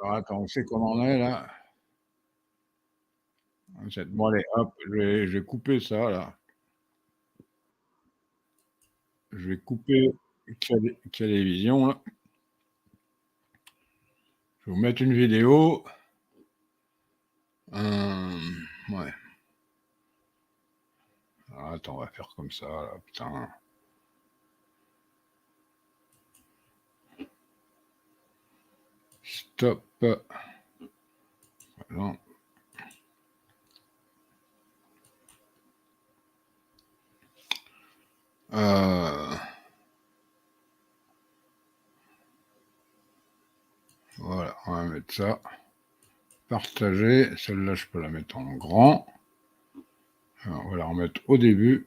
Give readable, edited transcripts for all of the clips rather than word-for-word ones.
Alors, attends, on sait comment on est là. Bon, allez, hop, je vais couper ça là. Je vais couper télévision là. Je vais vous mettre une vidéo. Ouais. Alors, attends, on va faire comme ça là, putain. Stop. Non. Voilà, on va mettre ça. Partager. Celle-là, je peux la mettre en grand. Alors, on va la remettre au début.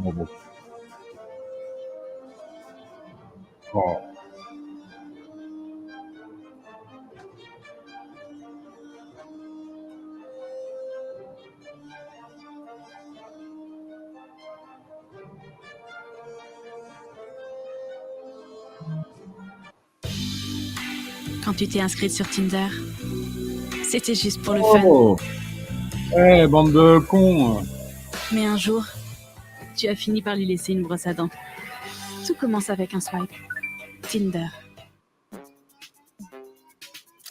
Bon. Oh. Quand tu t'es inscrite sur Tinder, c'était juste pour le fun. Oh. Eh, bande de cons. Mais un jour, tu as fini par lui laisser une brosse à dents. Tout commence avec un swipe. Tinder.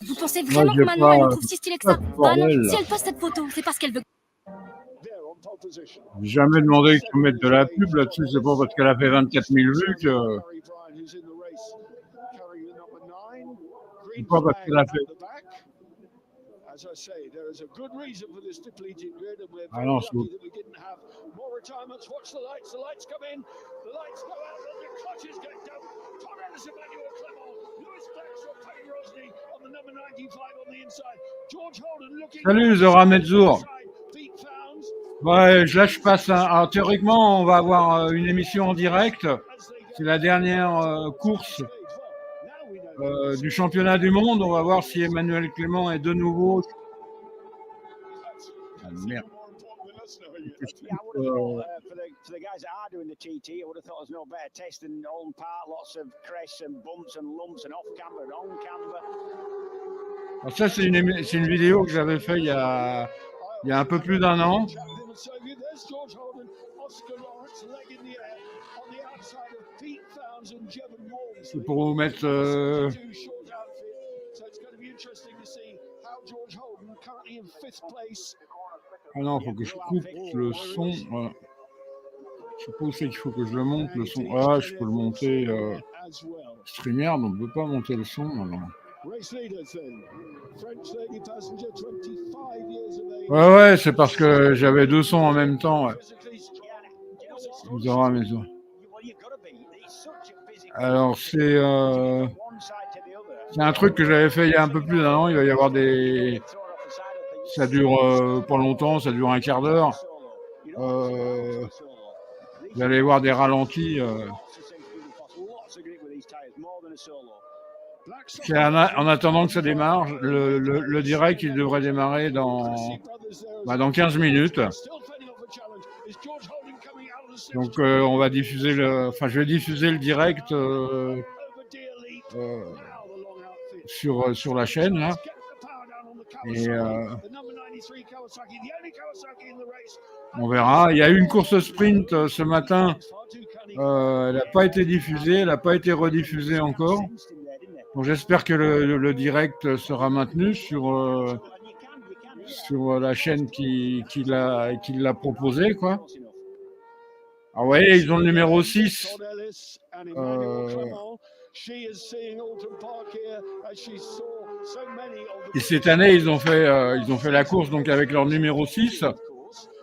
Vous pensez vraiment que Manon, elle le trouve si stylé que ça? Bah non, si elle poste cette photo, c'est parce qu'elle veut. J'ai jamais demandé que tu mettes de la pub là-dessus, c'est pas parce qu'elle a fait 24 000 vues que. C'est pas parce qu'elle a fait. Ah non, c'est. Salut Zora Metzour. Ouais, là je passe. Alors, théoriquement, on va avoir une émission en direct. C'est la dernière course du championnat du monde. On va voir si Emmanuelle Clément est de nouveau. Ah, merde. Alors ça, c'est une vidéo que j'avais fait il y a un peu plus d'un an. C'est pour vous mettre. Ah non, il faut que je coupe le son. Voilà. Je sais pas où c'est qu'il faut que je le monte, le son. Ah, je peux le monter. StreamYard, on ne peut pas monter le son. Alors. Ouais, c'est parce que j'avais deux sons en même temps. Ouais. Vous aurez à maison. Alors, c'est un truc que j'avais fait il y a un peu plus d'un an. Il va y avoir des. Ça dure pas longtemps, ça dure un quart d'heure. Vous allez voir des ralentis. En attendant que ça démarre, le direct, il devrait démarrer dans 15 minutes. Donc on va diffuser je vais diffuser le direct sur la chaîne là. Et on verra. Il y a eu une course sprint ce matin. Elle n'a pas été diffusée, elle n'a pas été rediffusée encore. Donc j'espère que le direct sera maintenu sur la chaîne qui l'a proposé, quoi. Ah ouais, ils ont le numéro 6. Et cette année, ils ont fait la course donc avec leur numéro 6.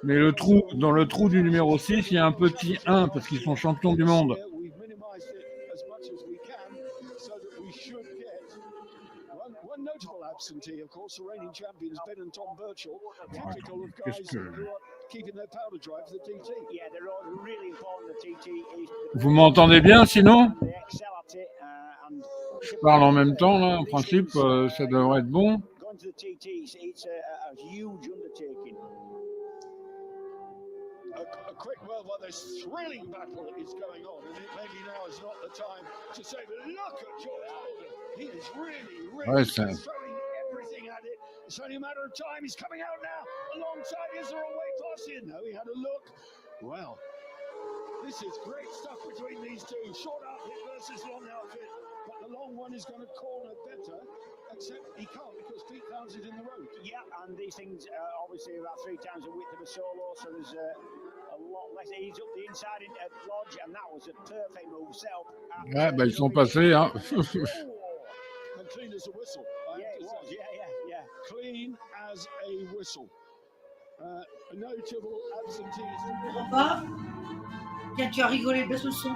Mais dans le trou du numéro 6, il y a un petit 1 parce qu'ils sont champions du monde. Vous m'entendez bien sinon? Je parle en même temps là, en principe, ça devrait être bon. A quick word while this thrilling battle is going on, and maybe now is not the time to say, but look at George Holden. He is really throwing everything at it. It's only a matter of time. He's coming out now alongside. Is there a way past him? No, he had a look. Well, this is great stuff between these two. Short outfit versus long outfit. But the long one is going to corner better, except he can't because Pete Downs is in the road. Yeah, and these things are obviously about 3 times the width of a solo, so there's a lot less. He's up the inside in Lodge, and that was a perfect move set up. Ouais, ils sont passés, hein. And clean as a whistle. Yeah, it was. Yeah. Clean as a whistle. A notable absenteeism. Papa, tiens, tu as rigolé, baisse le son.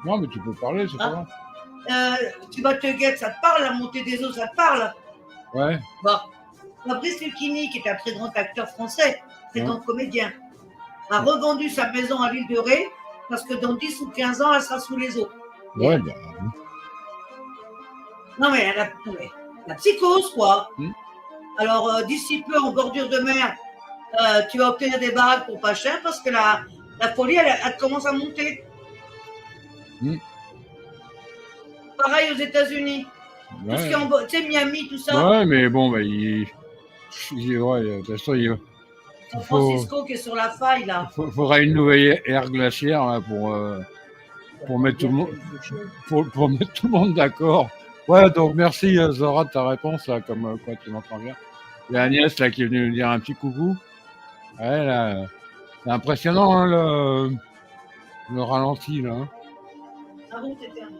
Non, mais tu peux parler, c'est pas grave. Tu vas te guetter, ça te parle, la montée des eaux, ça te parle? Ouais. Bon. Fabrice Lucchini, qui est un très grand acteur français, très grand comédien, a revendu sa maison à l'île de Ré parce que dans 10 ou 15 ans, elle sera sous les eaux. Ouais, Non, mais la psychose, quoi. Alors, d'ici peu, en bordure de mer, tu vas obtenir des baraques pour pas cher parce que la folie, elle commence à monter. Pareil aux États-Unis. Ouais. Tout ce qui est en tu sais, Miami, tout ça. Ouais, mais bon, de toute façon, San Francisco qui est sur la faille, là. Il faudra une nouvelle ère glaciaire là, pour mettre tout le monde, pour mettre tout le monde d'accord. Ouais, donc merci Zora de ta réponse, là, comme quoi tu m'entends bien. Il y a Agnès là qui est venue nous dire un petit coucou. Ouais, là, c'est impressionnant hein, le ralenti là. Hein. Ah bon, t'étais un...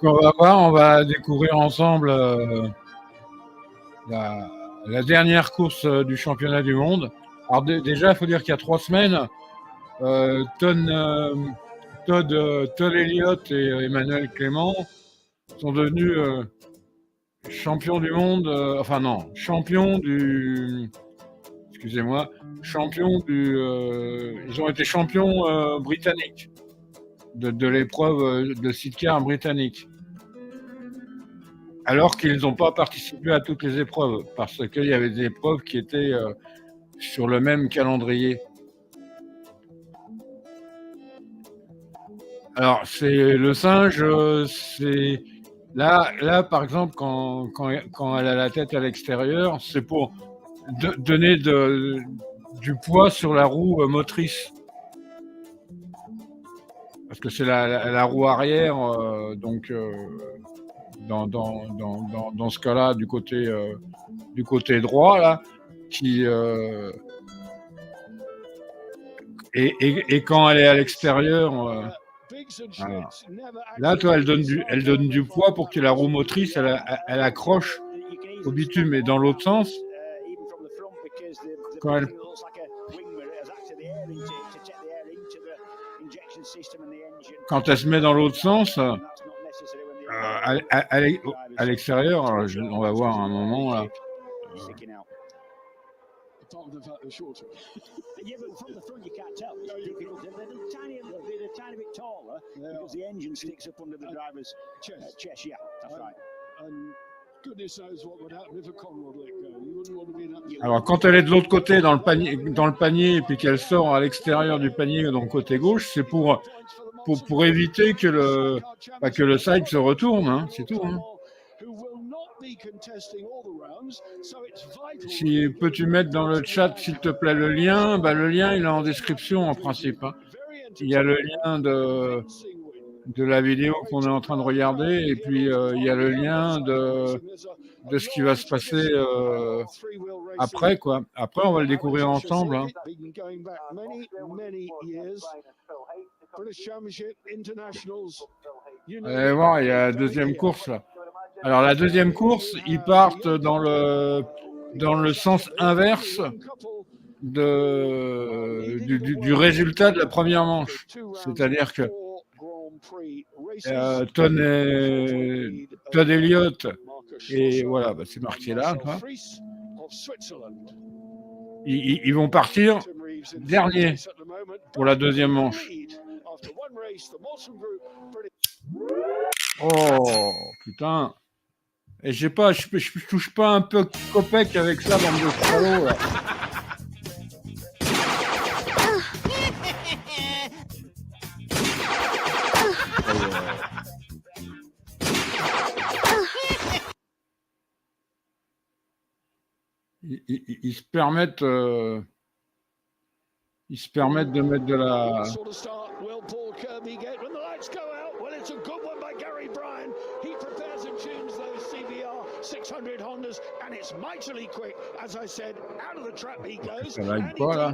Donc on va découvrir ensemble la dernière course du championnat du monde. Alors déjà, il faut dire qu'il y a 3 semaines, Todd Elliot et Emmanuelle Clément sont devenus champions du monde, champions du... Excusez-moi, ils ont été champions britanniques de l'épreuve de sidecar britannique. Alors qu'ils n'ont pas participé à toutes les épreuves, parce qu'il y avait des épreuves qui étaient sur le même calendrier. Alors, c'est le singe, c'est là, par exemple, quand elle a la tête à l'extérieur, c'est pour donner du poids sur la roue motrice. Parce que c'est la roue arrière, donc dans ce cas-là, du côté droit, là, qui et quand elle est à l'extérieur, là, toi, elle donne du poids pour que la roue motrice, elle accroche au bitume, et dans l'autre sens, quand elle se met dans l'autre sens, à l'extérieur, on va voir un moment là. apart from the fact they're shorter. Yeah, but from the front you can't tell. It's difficult. They're a tiny bit taller because the engine sticks up under the driver's chest. Yeah, that's right. And goodness knows what would happen if a conrod let go. You wouldn't want to be in that. Alors quand elle est de l'autre côté dans le panier et puis qu'elle sort à l'extérieur du panier donc côté gauche, c'est pour éviter que le side se retourne, hein, c'est tout. Hein. Si peux-tu mettre dans le chat s'il te plaît le lien, le lien il est en description en principe. Hein. Il y a le lien de la vidéo qu'on est en train de regarder et puis il y a le lien de ce qui va se passer après quoi. Après on va le découvrir ensemble. Hein. Allez voir, il y a la deuxième course là. Alors la deuxième course, ils partent dans le sens inverse du résultat de la première manche. C'est-à-dire que Todd Elliot et voilà, c'est marqué là. Ils vont partir dernier pour la deuxième manche. Oh putain! Et je touche pas un peu copec avec ça, bande de salauds là. Ils se permettent de mettre de la. Ça n'aide pas là.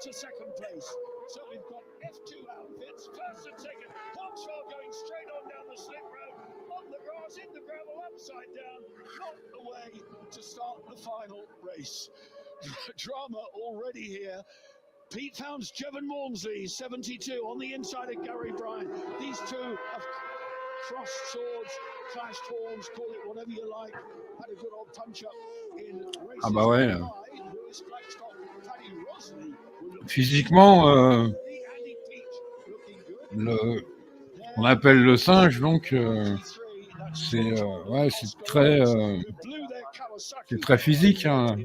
To second place. So we've got F2 outfits, first and second. Hawkswell going straight on down the slip road, on the grass, in the gravel, upside down, not the way to start the final race. Drama already here. Pete Founds, Jevon Malmsley, 72 on the inside of Gary Bryan. These two have crossed swords, clashed horns, call it whatever you like. Had a good old punch up in races. Ah bah ouais. Physiquement, on appelle le singe, donc c'est très physique. Hein.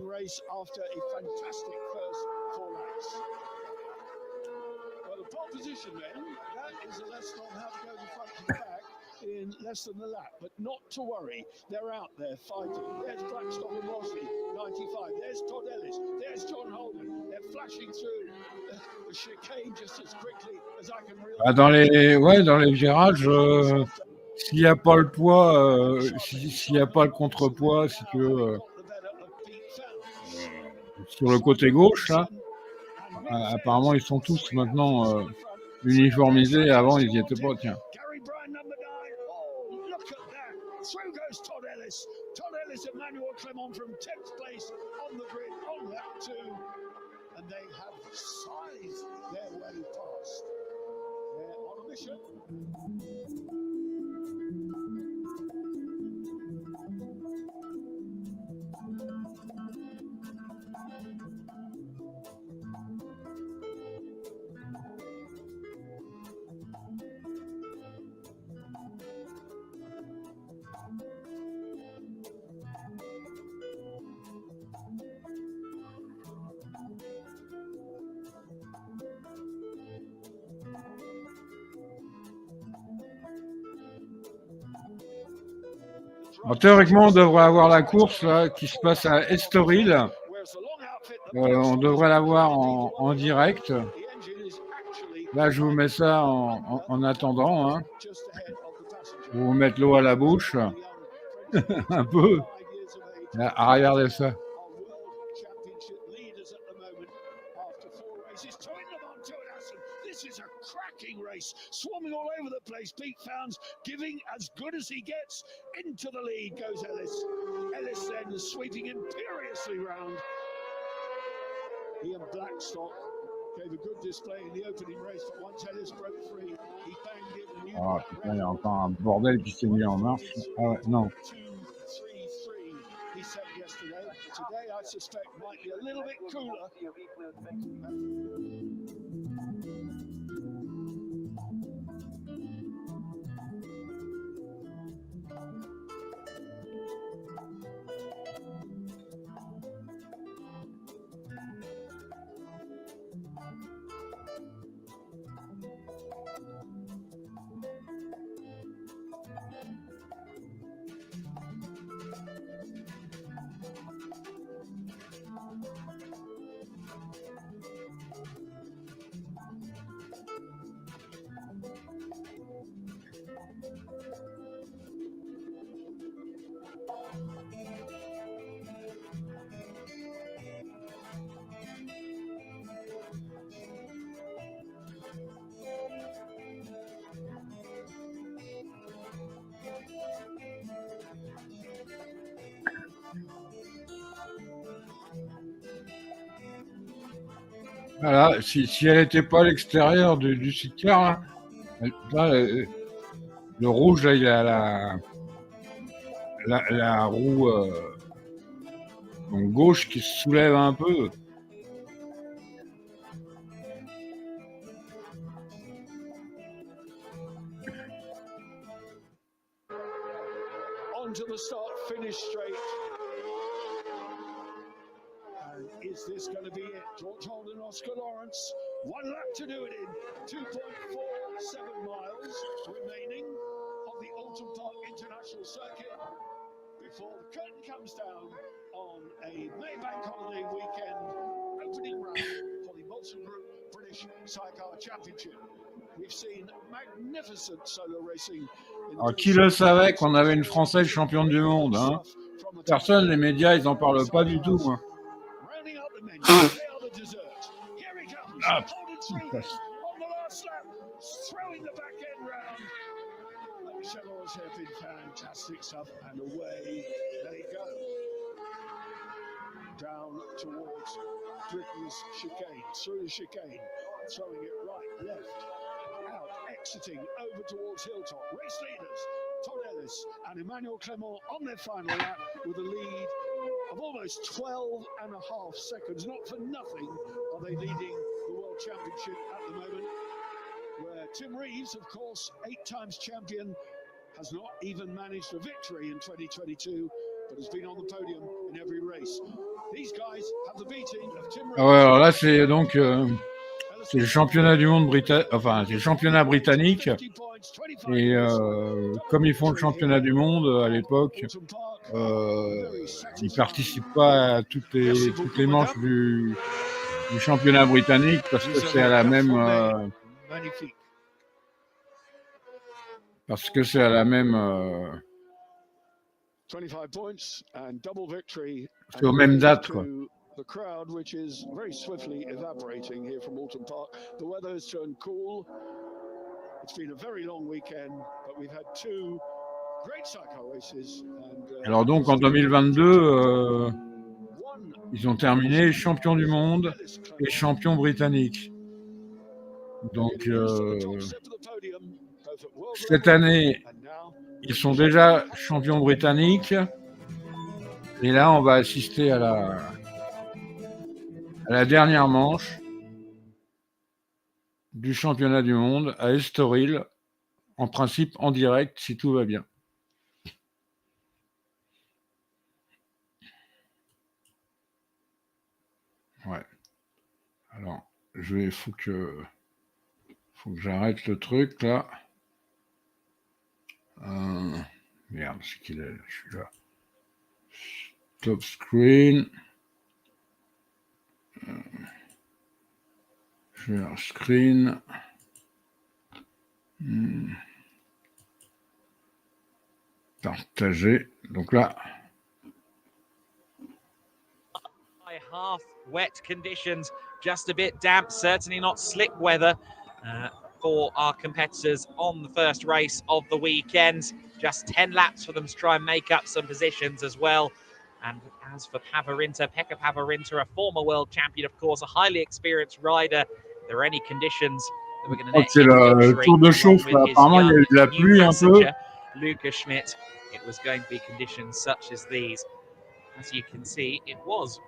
In less than the lap, but not to worry, they're out there fighting. There's Blackstock and Mosley, 95. There's Todd Ellis. There's John Holden. They're flashing through the chicane just as quickly as I can realize. Dans les virages, s'il n'y a pas le poids, s'il n'y a pas le contrepoids, si tu veux, sur le côté gauche, là, apparemment ils sont tous maintenant uniformisés. Avant ils n'y étaient pas. Tiens. Through goes Todd Ellis. Todd Ellis, Emmanuelle Clément from 10th place on the grid on lap 2. And they have sized their way past. They're on a mission. Alors, théoriquement, on devrait avoir la course là, qui se passe à Estoril. On devrait la voir en direct. Là, je vous mets ça en attendant. Hein. Je vais vous mettre l'eau à la bouche. Un peu. Là, regardez ça. Race swarming all over the place. Pete Founds giving as good as he gets. Into the lead goes Ellis. Ellis then sweeping imperiously round. Ian Blackstock gave a good display in the opening race, but once Ellis broke free, he banged it and Ah putain, il y a encore un bordel qui s'est mis en marche. Ah ouais, non. Today, I suspect, might be a little bit cooler. Voilà, si elle n'était pas à l'extérieur du city-car, là, le rouge, là, il a la roue donc gauche qui se soulève un peu. Onto the start-finish straight. And is this going to be it? George Holden, Oscar Lawrence. 1 lap to do it in. 2.47 miles remaining of the Alton Park International Circuit before the curtain comes down on a Maybank holiday weekend opening round for the Molson Group British Sidecar Championship. We've seen magnificent solo racing. Alors, qui le savait qu'on avait une Française championne du monde, hein? Personne, les médias, ils en parlent pas du tout, hein. Ah, putain. Down towards Britain's chicane, through the chicane, throwing it right, left, out, exiting over towards Hilltop. Race leaders, Todd Elliot and Emmanuelle Clément on their final lap with a lead of almost 12 and a half seconds. Not for nothing are they leading the World Championship at the moment, where Tim Reeves, of course, 8 times champion, has not even managed a victory in 2022, but has been on the podium in every race. These guys have the beating of Tim Reeves. Ah ouais, alors là, c'est donc c'est le championnat du monde enfin, c'est le championnat britannique. Et comme ils font le championnat du monde à l'époque, ils participent pas à toutes les manches du championnat britannique parce que c'est à la même c'est aux mêmes dates, quoi. The crowd, which is very swiftly evaporating here from Alton Park. The weather has turned cool. It's been a very long weekend, but we've had 2 great cycle races. Alors donc en 2022, ils ont terminé champion du monde et champion britannique. Donc cette année, ils sont déjà champions britanniques. Et là, on va assister à la dernière manche du championnat du monde à Estoril, en principe en direct si tout va bien. Ouais. Alors, faut que j'arrête le truc là. Merde, c'est qu'il est, je suis là. Top screen. Share screen. Partager. Donc là. Half wet conditions, just a bit damp, certainly not slick weather for our competitors on the first race of the weekend. Just 10 laps for them to try and make up some positions as well. And as for Pekka Pavarinta, a former world champion, of course, a highly experienced rider. If there are any conditions that we're going to Oh, net c'est le tour de chauffe. Apparemment, il y a eu de la pluie un peu. Luca Schmidt. It was going to be conditions such as these. As you can see, it was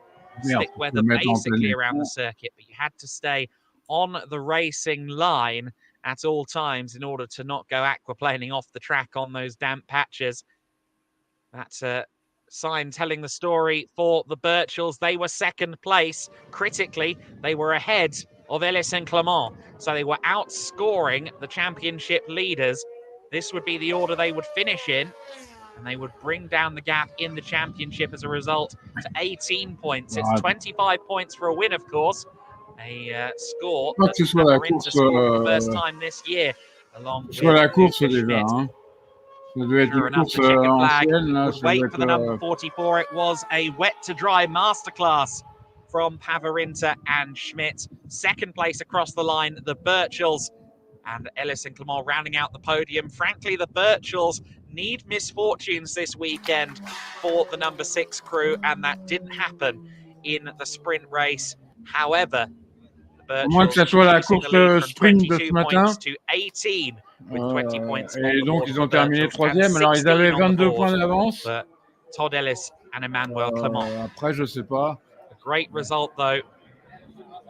slick weather basically around the circuit, but you had to stay on the racing line at all times in order to not go aquaplaning off the track on those damp patches. That's a sign telling the story for the Birchells. They were second place. Critically, they were ahead of Ellis and Clément. So they were outscoring the championship leaders. This would be the order they would finish in, and they would bring down the gap in the championship as a result to 18 points. It's 25 points for a win, of course. A score that Paverinta scored for the first time this year, along with Luca Schmidt. Sure enough, the checkered flag would wait for the number 44. It was a wet-to-dry masterclass from Paverinta and Schmidt. Second place across the line, the Birchells, and Ellis and Clément rounding out the podium. Frankly, the Birchells need misfortunes this weekend for the number 6 crew, and that didn't happen in the sprint race. However, the Birchells reducing the lead from 22 points to 18 with 20 points on the board. Ils ont terminé troisième. Alors, ils avaient 22 points d'avance. Todd Ellis and Emmanuelle Clément. Après, je sais pas. A great result, though,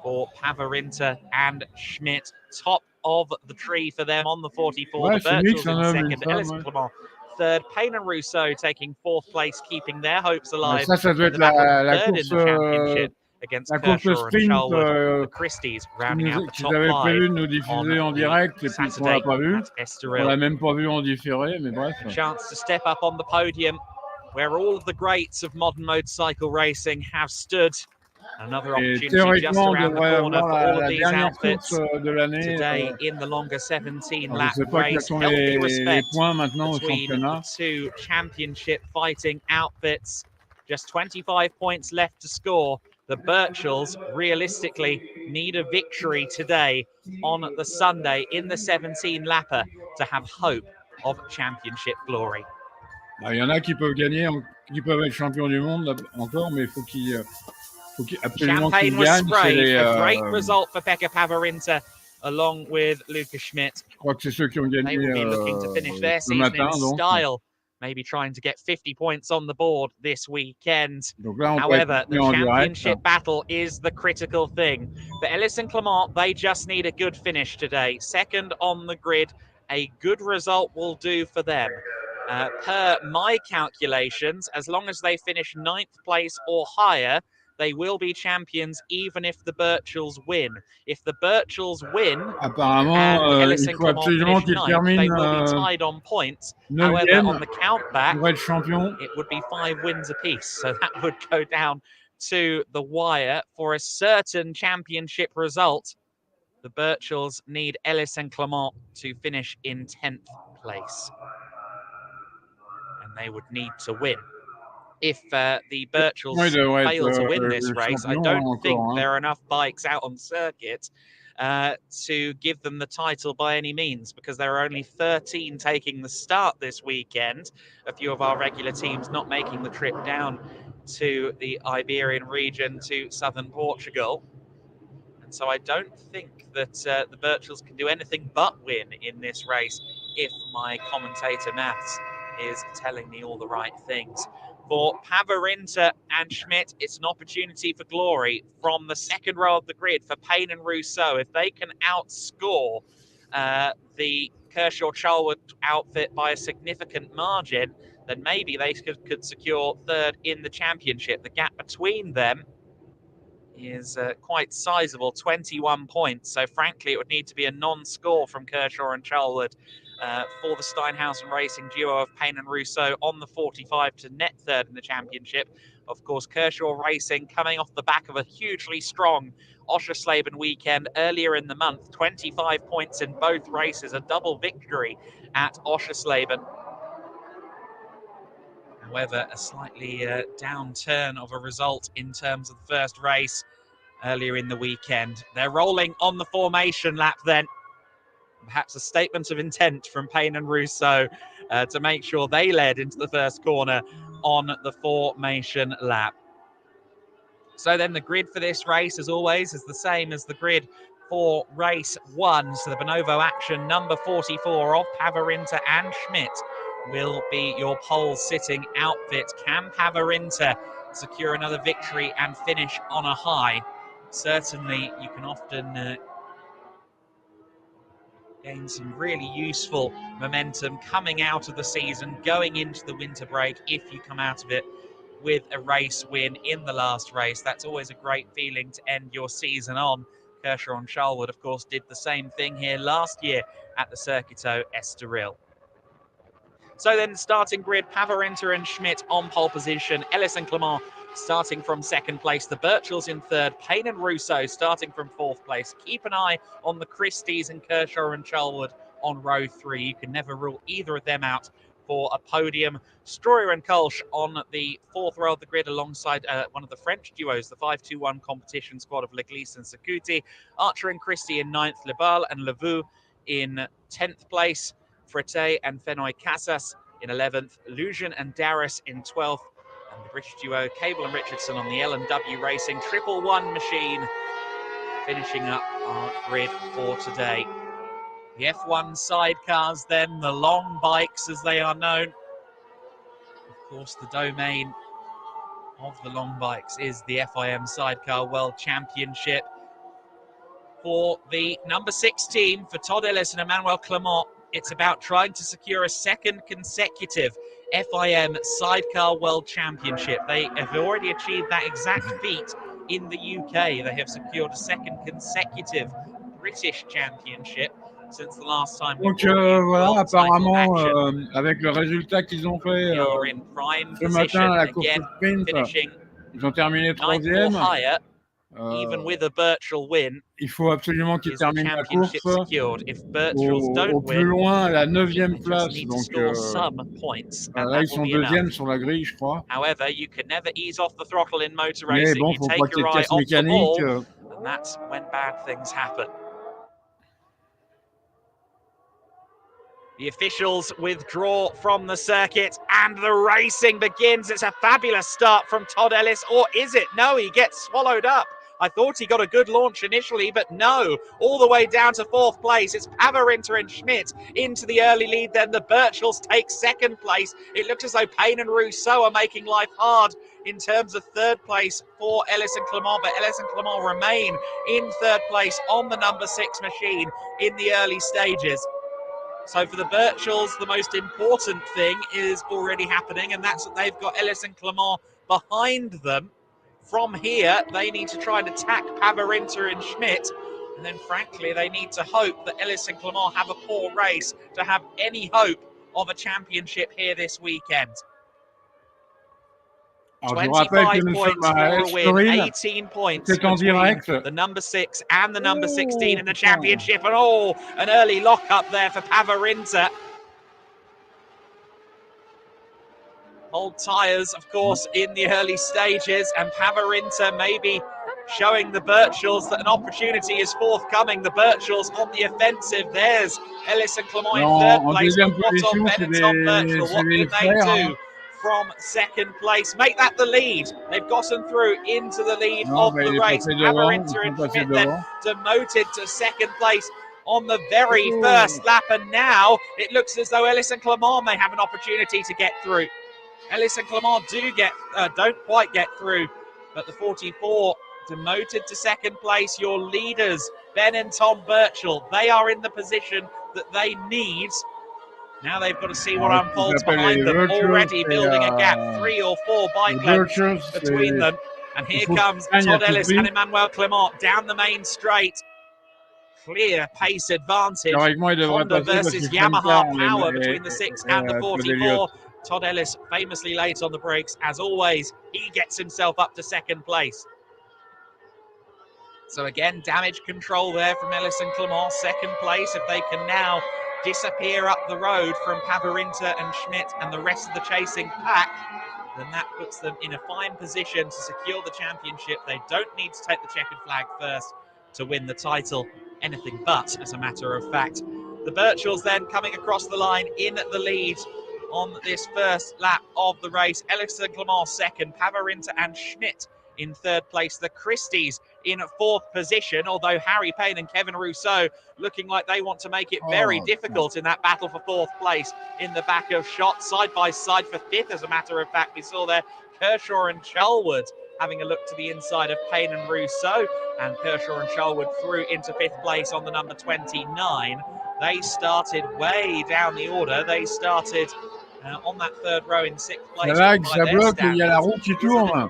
for Paverinta and Schmidt. Top of the tree for them on the 44. The Birchells in second, Ellis and Clément third. Payne and Rousseau taking fourth place, keeping their hopes alive. Ça doit être la third course, in the championship against Kershaw and Charlwood. The Christies rounding out the top five. Ils avaient prévu de nous diffuser en direct et puis on l'a pas vu. On l'a même pas vu en différé, mais bref. A chance to step up on the podium where all of the greats of modern motorcycle racing have stood. Another opportunity just around the corner for all of these outfits today in the longer 17-lap race. Healthy respect between the two championship fighting outfits. Just 25 points left to score. The Birchells realistically need a victory today on the Sunday in the 17-lapper to have hope of championship glory. Il y en a qui peuvent gagner, qui peuvent être champions du monde encore, mais il faut qu'ils Champagne was sprayed. A great result for Pekka Paverinta, along with Luca Schmidt. Je crois que c'est ceux qui ont gagné they will be looking to finish their season in style, maybe trying to get 50 points on the board this weekend. However, the championship battle is the critical thing. For Ellis and Clément, they just need a good finish today. Second on the grid, a good result will do for them. Per my calculations, as long as they finish 9th place or higher, they will be champions even if the Birchells win. If the Birchells win, and Ellis and Clément finish 9th, they will be tied on points. However, on the countback, it would be 5 wins apiece. So that would go down to the wire for a certain championship result. The Birchells need Ellis and Clément to finish in 10th place. And they would need to win. If the Birchells fail to win this race, I don't think there are enough bikes out on circuit to give them the title by any means, because there are only 13 taking the start this weekend. A few of our regular teams not making the trip down to the Iberian region to southern Portugal. And so I don't think that the Birchells can do anything but win in this race if my commentator maths is telling me all the right things. For Paverinta and Schmidt, it's an opportunity for glory from the second row of the grid for Payne and Rousseau. If they can outscore the Kershaw-Charlwood outfit by a significant margin, then maybe they could secure third in the championship. The gap between them is quite sizable, 21 points. So frankly, it would need to be a non-score from Kershaw and Charlwood for the Steinhausen Racing duo of Payne and Rousseau on the 45 to net third in the championship. Of course, Kershaw Racing coming off the back of a hugely strong Oschersleben weekend earlier in the month. 25 points in both races, a double victory at Oschersleben. However, a slightly downturn of a result in terms of the first race earlier in the weekend. They're rolling on the formation lap then. Perhaps a statement of intent from Payne and Rousseau to make sure they led into the first corner on the formation lap. So then the grid for this race, as always, is the same as the grid for race 1. So the Bonovo action, number 44 of Pavarinta and Schmidt will be your pole sitting outfit. Can Pavarinta secure another victory and finish on a high? Certainly, you can often gain some really useful momentum coming out of the season, going into the winter break. If you come out of it with a race win in the last race, that's always a great feeling to end your season on. Kershaw and Charlwood, of course, did the same thing here last year at the Circuito Estoril. So then, starting grid, Pavarinta and Schmidt on pole position. Ellis and Clément starting from second place. The Birchells in third. Payne and Rousseau starting from fourth place. Keep an eye on the Christies and Kershaw and Charlwood on row 3. You can never rule either of them out for a podium. Stroyer and Kolsch on the fourth row of the grid alongside one of the French duos, the 5-2-1 competition squad of Leglise and Sakuti. Archer and Christie in 9th, Lebal and Levu in 10th place. Frete and Fenoy Casas in 11th, Lujan and Darris in 12th, and the British duo Cable and Richardson on the L&W Racing 111 machine finishing up our grid for today. The F1 sidecars then, the long bikes as they are known. Of course, the domain of the long bikes is the FIM Sidecar World Championship. For the number 6 team, for Todd Elliot and Emmanuelle Clément, it's about trying to secure a second consecutive FIM Sidecar World Championship. They have already achieved that exact feat in the UK. They have secured a second consecutive British Championship since the last time we Donc brought voilà, apparemment, action. avec le résultat qu'ils ont fait They are in prime ce matin à la position course again, sprint, finishing ils ont terminé 9th or 3e. higher, even with a Birchall win. Il faut absolument qu'ils Is the terminent la course championship secured? If Birchells don't au plus win, loin, à la they 9e just place. need to Donc score some points, and là, that ils will sont be 2e enough. sur la grille, je crois. However, you can never ease off the throttle in motor Mais racing. bon, You faut pas take qu'il y your ait de eye casse off the mécanique. ball, and that's when bad things happen. The officials withdraw from the circuit and the racing begins. It's a fabulous start from Todd Ellis, or is it? No, he gets swallowed up. I thought he got a good launch initially, but no. All the way down to 4th place. It's Pavarinta and Schmidt into the early lead. Then the Birchells take 2nd place. It looks as though Payne and Rousseau are making life hard in terms of 3rd place for Ellis and Clément, but Ellis and Clément remain in 3rd place on the number 6 machine in the early stages. So for the Birchells, the most important thing is already happening, and that's that they've got Ellis and Clément behind them. From here, they need to try and attack Pavarinta and Schmidt, and then frankly, they need to hope that Ellis and Clément have a poor race to have any hope of a championship here this weekend. Alors, je vous rappelle que nous sommes à Estoril. 18 points C'est en direct. The number 6 and the number 16 in the championship, and an early lock up there for Pavarinta. Old tyres, of course, in the early stages, and Pavarinta maybe showing the Birchells that an opportunity is forthcoming. The Birchells on the offensive. There's Ellis and Clément in 3rd place. But what on Ben and Tom Birchall? What can they do from 2nd place? Make that the lead. They've gotten through into the lead of the race. Pavarinta and Schmidt then demoted to 2nd place on the very first lap, and now it looks as though Ellis and Clément may have an opportunity to get through. Ellis and Clément don't quite get through, but the 44 demoted to 2nd place. Your leaders, Ben and Tom Birchall, they are in the position that they need. Now they've got to see what unfolds behind them. Already building a gap, 3 or 4 bike lengths between them. And here comes Todd Ellis and Emmanuelle Clément down the main straight. Clear pace advantage. Honda versus Yamaha power between the 6 and the 44. Todd Ellis famously late on the brakes, as always. He gets himself up to 2nd place. So again, damage control there from Ellis and Clément. 2nd place, if they can now disappear up the road from Pavarinta and Schmidt and the rest of the chasing pack, then that puts them in a fine position to secure the championship. They don't need to take the checkered flag first to win the title. Anything but, as a matter of fact. The Birchells then coming across the line in the lead on this first lap of the race. Ellis and Clément 2nd, Pavarinta and Schmidt in 3rd place. The Christies in 4th position, although Harry Payne and Kevin Rousseau looking like they want to make it very difficult in that battle for 4th place in the back of shot, side by side for 5th. As a matter of fact, we saw there Kershaw and Charlwood having a look to the inside of Payne and Rousseau, and Kershaw and Charlwood through into 5th place on the number 29. They started way down the order. They started on that 3rd row in 6th place. Ça lag, ça bloque, il y a la roue qui tourne.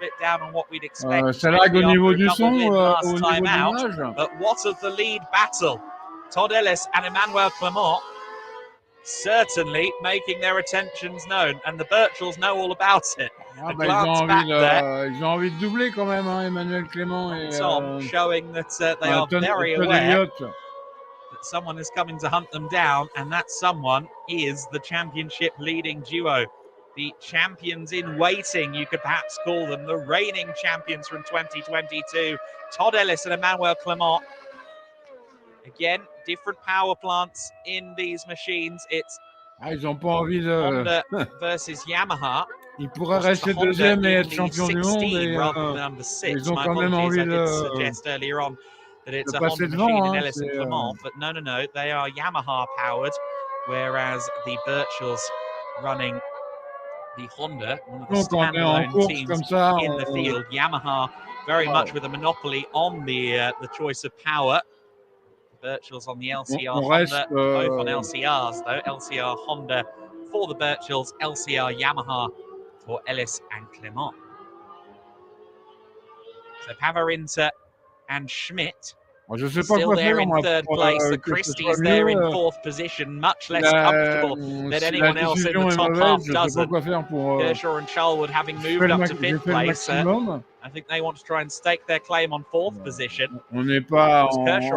Ça lag au niveau du son, au niveau de l'image. But what of the lead battle? Todd Elliot and Emmanuelle Clément certainly making their attentions known, and the Birchells know all about it. Ah bah, ils ont envie de doubler quand même, hein, Emmanuelle Clément et Tom showing that they are very aware that someone is coming to hunt them down, and that someone is the championship leading duo. The champions in waiting, you could perhaps call them, the reigning champions from 2022, Todd Elliot and Emmanuelle Clément. Again, different power plants in these machines. It's ils n'ont pas envie de... Honda versus Yamaha. Ils pourraient rester deuxième et être champion du monde, et ils ont quand même envie de... That it's a Honda machine in Ellis and Clément, but no, they are Yamaha powered, whereas the Birchells running the Honda, one of the standalone teams in the field. Yamaha very much with a monopoly on the choice of power. The Birchells on the LCR Honda, both on LCRs though. LCR Honda for the Birchells, LCR Yamaha for Ellis and Clément. So Pavarinta and Schmidt still there in 3rd place. The Christie's there in 4th position, much less comfortable than anyone else in the top half dozen. Kershaw and Charlwood having moved up to 5th place. I think they want to try and stake their claim on 4th position. Kershaw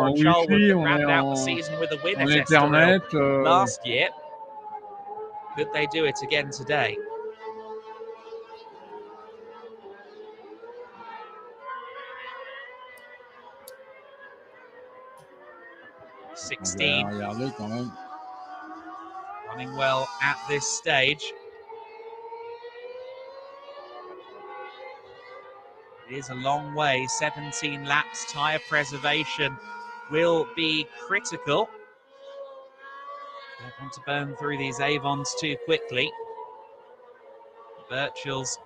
and Charlwood round out the season with a win at Estoril last year. Could they do it again today? Running well at this stage. It is a long way, 17 laps. Tyre preservation will be critical. Don't want to burn through these Avons too quickly. Birchells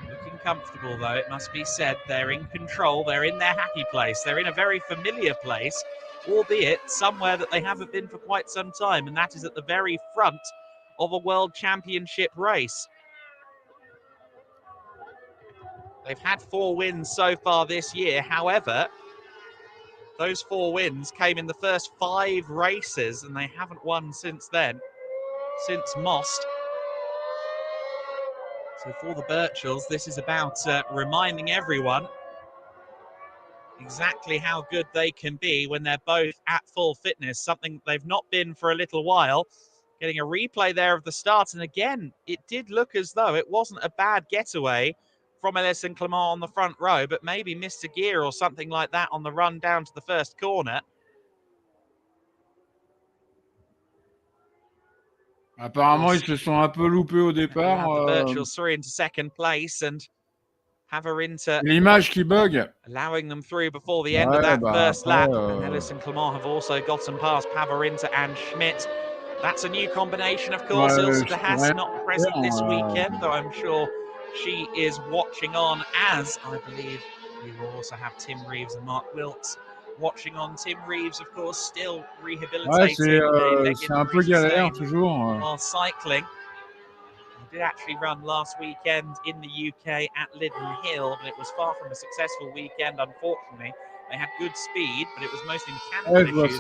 looking comfortable though, it must be said. They're in control, they're in their happy place, they're in a very familiar place, albeit somewhere that they haven't been for quite some time, and that is at the very front of a World Championship race. They've had 4 wins so far this year. However, those 4 wins came in the first 5 races, and they haven't won since then, since Most. So for the Birchells, this is about reminding everyone exactly how good they can be when they're both at full fitness, something they've not been for a little while. Getting a replay there of the start, and again, it did look as though it wasn't a bad getaway from Ellis and Clément on the front row, but maybe missed a gear or something like that on the run down to the first corner. Apparemment, ils se sont un peu loupés au départ. The Birchells through into 2nd place, and Pavarinta l'image qui bug, allowing them through before the end of that first lap. And Ellis and Clément have also gotten past Pavarinta and Schmidt. That's a new combination, of course. Ilse de Haas not present this weekend, though I'm sure she is watching on, as I believe we will also have Tim Reeves and Mark Wilkes watching on. Tim Reeves, of course, still rehabilitating c'est un peu galère toujours. While cycling. He did actually run last weekend in the UK at Linden Hill, but it was far from a successful weekend, unfortunately. They had good speed, but it was mostly mechanical issues,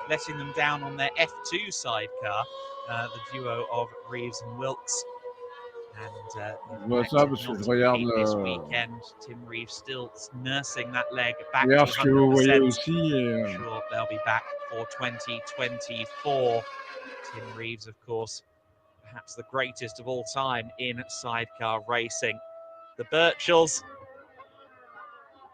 letting them down on their F2 sidecar, the duo of Reeves and Wilkes. And this weekend, Tim Reeves still nursing that leg back to 100%. I'm sure they'll be back for 2024. Tim Reeves, of course, perhaps the greatest of all time in sidecar racing. The Birchells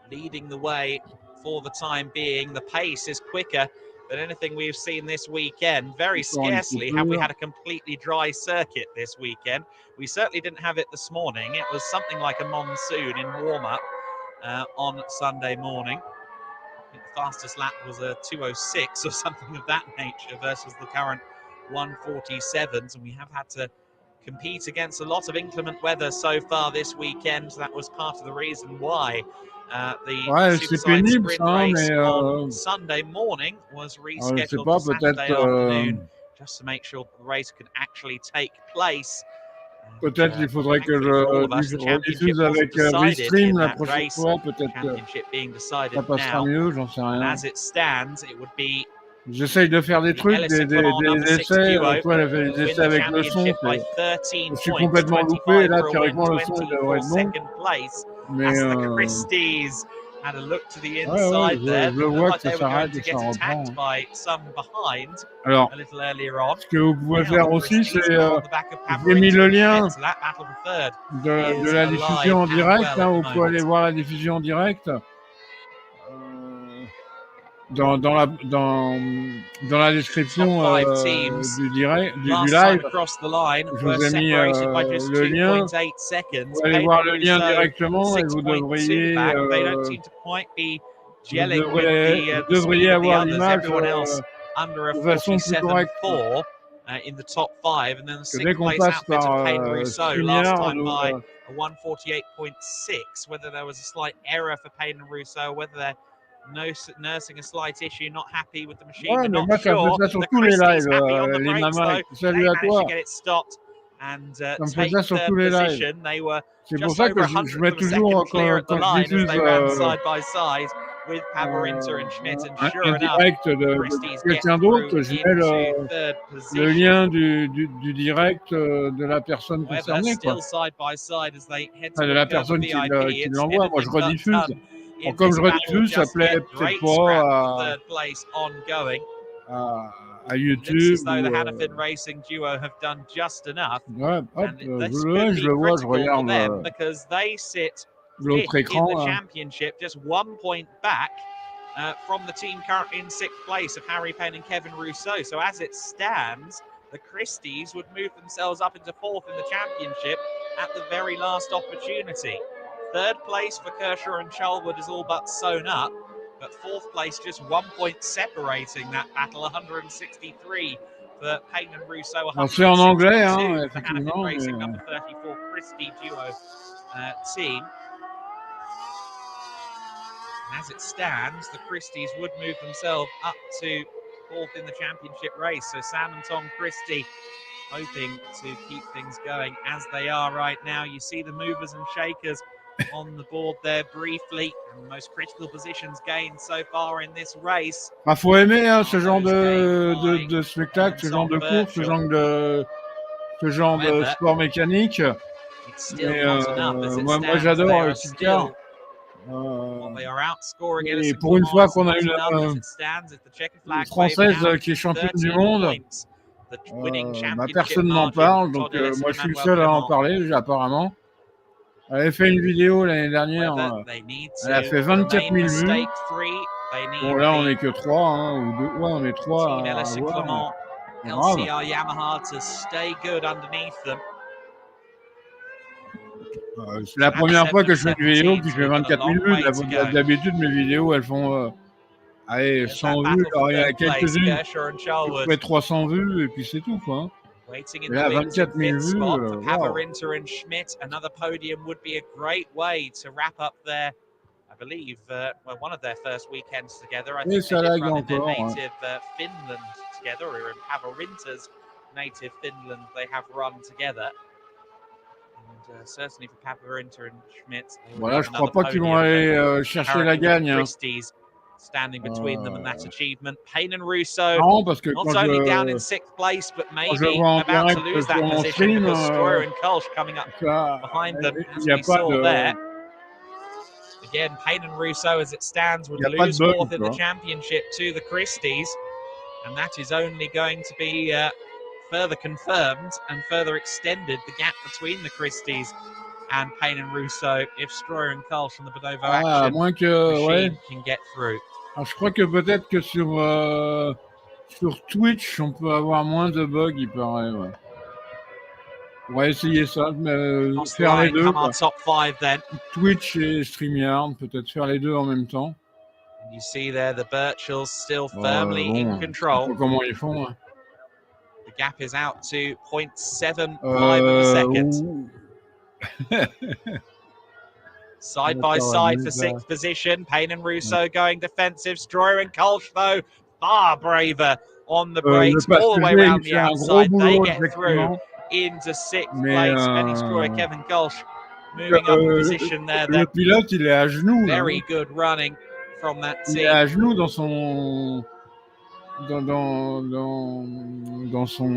leading the way for the time being. The pace is quicker than anything we've seen this weekend. Very scarcely have we had a completely dry circuit this weekend. We certainly didn't have it this morning. It was something like a monsoon in warm-up. on Sunday morning. I think the fastest lap was a 2:06 or something of that nature versus the current 1:47s, and we have had to compete against a lot of inclement weather so far this weekend. That was part of the reason why the Superside Sprint race on Sunday morning was rescheduled to Saturday afternoon, just to make sure that the race could actually take place. Peut-être il faudrait que je rediffuse avec Restream la prochaine fois, peut-être ça passera mieux, j'en sais rien. J'essaye de faire des trucs, des essais, toi elle fait des essais avec le son, je suis complètement loupé, et là théoriquement le son il devrait être bon, mais je vois que ça s'arrête et ça reprend. Alors, ce que vous pouvez faire aussi, c'est j'ai mis le lien de la diffusion en direct, hein, vous pouvez aller voir la diffusion en direct. Dans la description du live, je vous ai mis le lien. Vous allez voir le lien directement et vous devriez avoir l'image de façon plus correcte. Dès qu'on passe par StreamYard a 148.6, whether there was a slight error for Payne and Russo, whether they're nursing a slight issue, not happy with the machine, ouais, not moi, sure. Ça sur tous les lives, les mamas. Salut à toi. Ça me fait ça sur tous les lives. C'est pour ça que je mets toujours, quand je diffuse un direct de quelqu'un d'autre, je mets le lien du direct de la personne concernée, quoi. Enfin, de la personne qui l'envoie. Moi, je rediffuse. Bon, comme je rediffuse, ça plaît peut-être pas à YouTube. Ouais, hop, je le vois, je regarde l'autre écran. Just 1 point back from the team currently in 6th place of Harry Payne and Kevin Rousseau. So as it stands, the Christies would move themselves up into 4th in the championship at the very last opportunity. 3rd place for Kershaw and Charlwood is all but sewn up, but 4th place just 1 point separating that battle, 163 for Payne and Rousseau, 162 en anglais, hein, for Hannafin Racing, number 34 Christie duo team. As it stands, the Christies would move themselves up to 4th in the championship race. So Sam and Tom Christie hoping to keep things going as they are right now. You see the movers and shakers on the board there briefly, and the most critical positions gained so far in this race. Faut aimer hein, ce genre de spectacle, ce genre de course, ce genre de sport mécanique. Mais, moi j'adore Car. Et pour une fois qu'on a une Française qui est championne du monde, personne n'en parle, donc moi je suis le seul à en parler apparemment. Elle avait fait une vidéo l'année dernière, elle a fait 24 000 vues. Bon là on n'est que 3, hein, ou 2, ouais on est 3 à voir. C'est la première fois que je fais une vidéo qui fait 24 000 vues. D'habitude, mes vidéos, elles font 100 vues. Alors, il y en a quelques-unes qui font 300 vues et puis c'est tout, quoi. Et là, 24 000 vues. Wow. Another podium would be a great way to wrap up their, I believe, one of their first weekends together. I think they did run in their native Finland together, or in Pavarinta's native Finland they have run together. Certainly for Pavarinta and Schmidt. Voilà, je crois pas qu'ils vont aller chercher la gagne. Hein. Standing between them, and that achievement. Payne and Russo non, parce que not only down in 6th place, but maybe about to lose that position because Stroyer and Kolsch coming up behind them, as we saw there. Again, Payne and Russo, as it stands, would lose 4th in the championship to the Christies, and that is only going to be further confirmed and further extended the gap between the Christies and Payne and Russo if Stroyer and Kolsch and the Bodovo action machine can get through. Alors, je crois que peut-être que sur Twitch, on peut avoir moins de bugs, il paraît. Ouais. On va essayer ça, Cross the faire les line deux. come our Quoi. top 5 then. Twitch et StreamYard, peut-être faire les deux en même temps. You see there the Birchells still firmly in Je sais control. pas comment ils font. Hein. The gap is out to 0.75 of a second. Side by side for 6th position. Payne and Russo going defensive. Stroyer and Kolsch, though, far braver on the brakes, all the way around the outside. They get through into 6th place. Benny Stroyer, Kevin Kolsch moving up a position there. Le pilote, il est à genoux. Very good running from that team. Il est à genoux dans son... Dans son...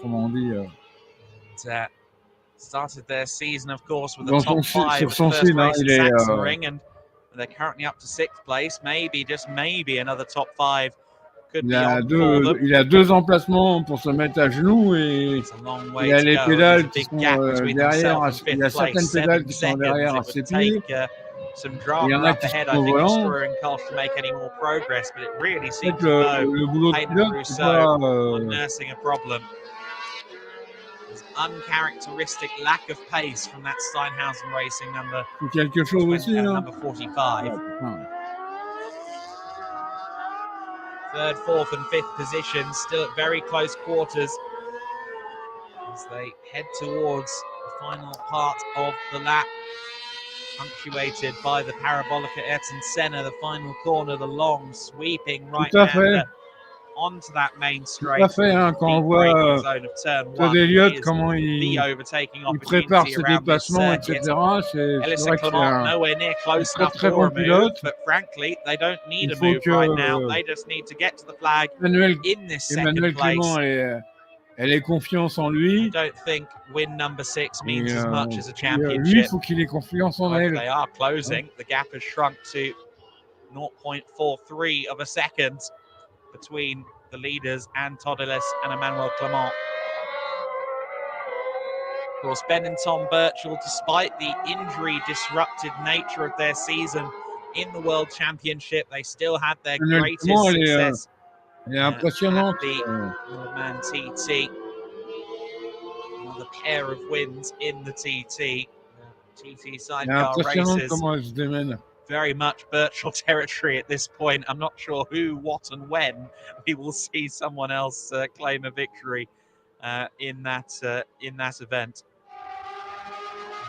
comment on dit Started their season, of course, with the dans top 5 sur son first site, race at Sachsenring, and they're currently up to 6th place. Maybe, just maybe, another top 5 could be on for them. Il a 2 emplacements pour se mettre à genoux et il a les pédales qui sont derrière. Il y a certaines pédales qui sont derrière à ses pieds. Some drama up ahead, I think, for Stroyer and Kolsch to make any more progress, but it really seems as though Payne and Russo are nursing a problem. There's uncharacteristic lack of pace from that Steinhausen Racing number 45. Third, fourth, and fifth positions still at very close quarters as they head towards the final part of the lap, punctuated by the Parabolica Ayrton Senna, the final corner, the long sweeping right-hander onto that main straight. Tout à fait, hein, quand on voit Todd Elliot, comment il prépare ses déplacements, etc. C'est vrai que c'est nowhere near close enough très for bon a move, but frankly, they don't need a move right now. They just need to get to the flag in this second place. Emmanuelle Clément, elle ait confiance en lui. I don't think win number 6 means as much as a Lui, championship. il faut qu'il ait confiance en elle. They are closing. The gap has shrunk to 0.43 of a second between the leaders and Todd Elliot and Emmanuelle Clément. Of course, Ben and Tom Birchall, despite the injury-disrupted nature of their season in the World Championship, they still had their greatest success. Impressionnante. The Nordman TT. Another pair of wins in the TT. TT sidecar races. Very much Birchall territory at this point. I'm not sure who, what, and when we will see someone else claim a victory in that event.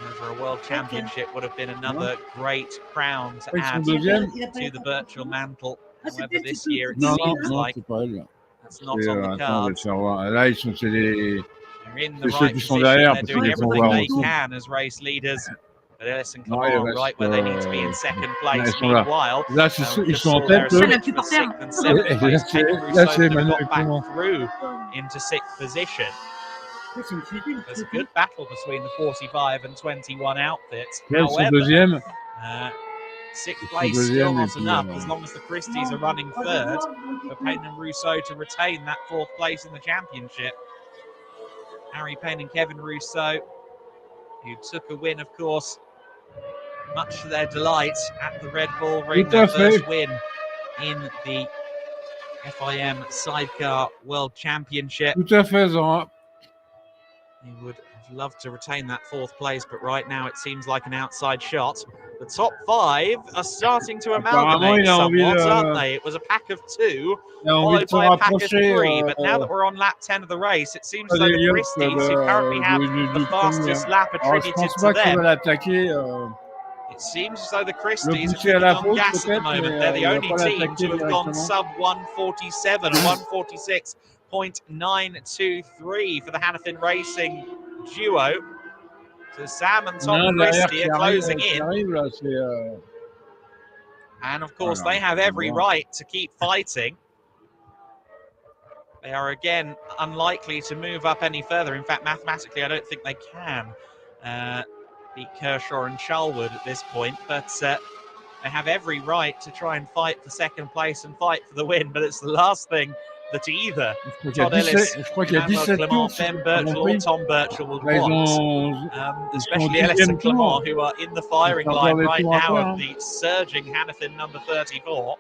Over a World Championship would have been another great crown to add to the Birchall mantle. However, this year it seems like that's not on the cards. Là, ils sont They're in the right position. They're doing everything they can as race leaders. But Ellis and Clément right where they need to be in second place. Meanwhile, là, ils sont en tête. Là, c'est Emmanuelle Clément through into 6th position. There's a good battle between the 45 and 21 outfits. However, 6th place still not enough as long as the Christies are running third for Payne and Russo to retain that 4th place in the championship. Harry Payne and Kevin Russo, who took a win, of course, much to their delight at the Red Bull Ring, their first win in the FIM Sidecar World Championship. Tout à fait, Zora. He would have loved to retain that 4th place, but right now it seems like an outside shot. The top 5 are starting to amalgamate somewhat, aren't they? It was a pack of 2, followed by a pack of 3, but now that we're on lap 10 of the race, it seems as though the Christies, who currently have the fastest lap attributed to them, it seems as though the Christies are on gas at the moment. They're the only team to have gone sub 147, 146.923 for the Hannafin Racing duo. So Sam and Tom Christie are closing in. And of course, they have every right to keep fighting. They are again unlikely to move up any further. In fact, mathematically, I don't think they can beat Kershaw and Charlwood at this point. But they have every right to try and fight for second place and fight for the win. But it's the last thing that either Todd Ellis, Emmanuelle Clément, Ben Birchall or Tom Birchall would want. Especially Ellis and Clément, who are in the firing line right now of the surging Hannafin number 34.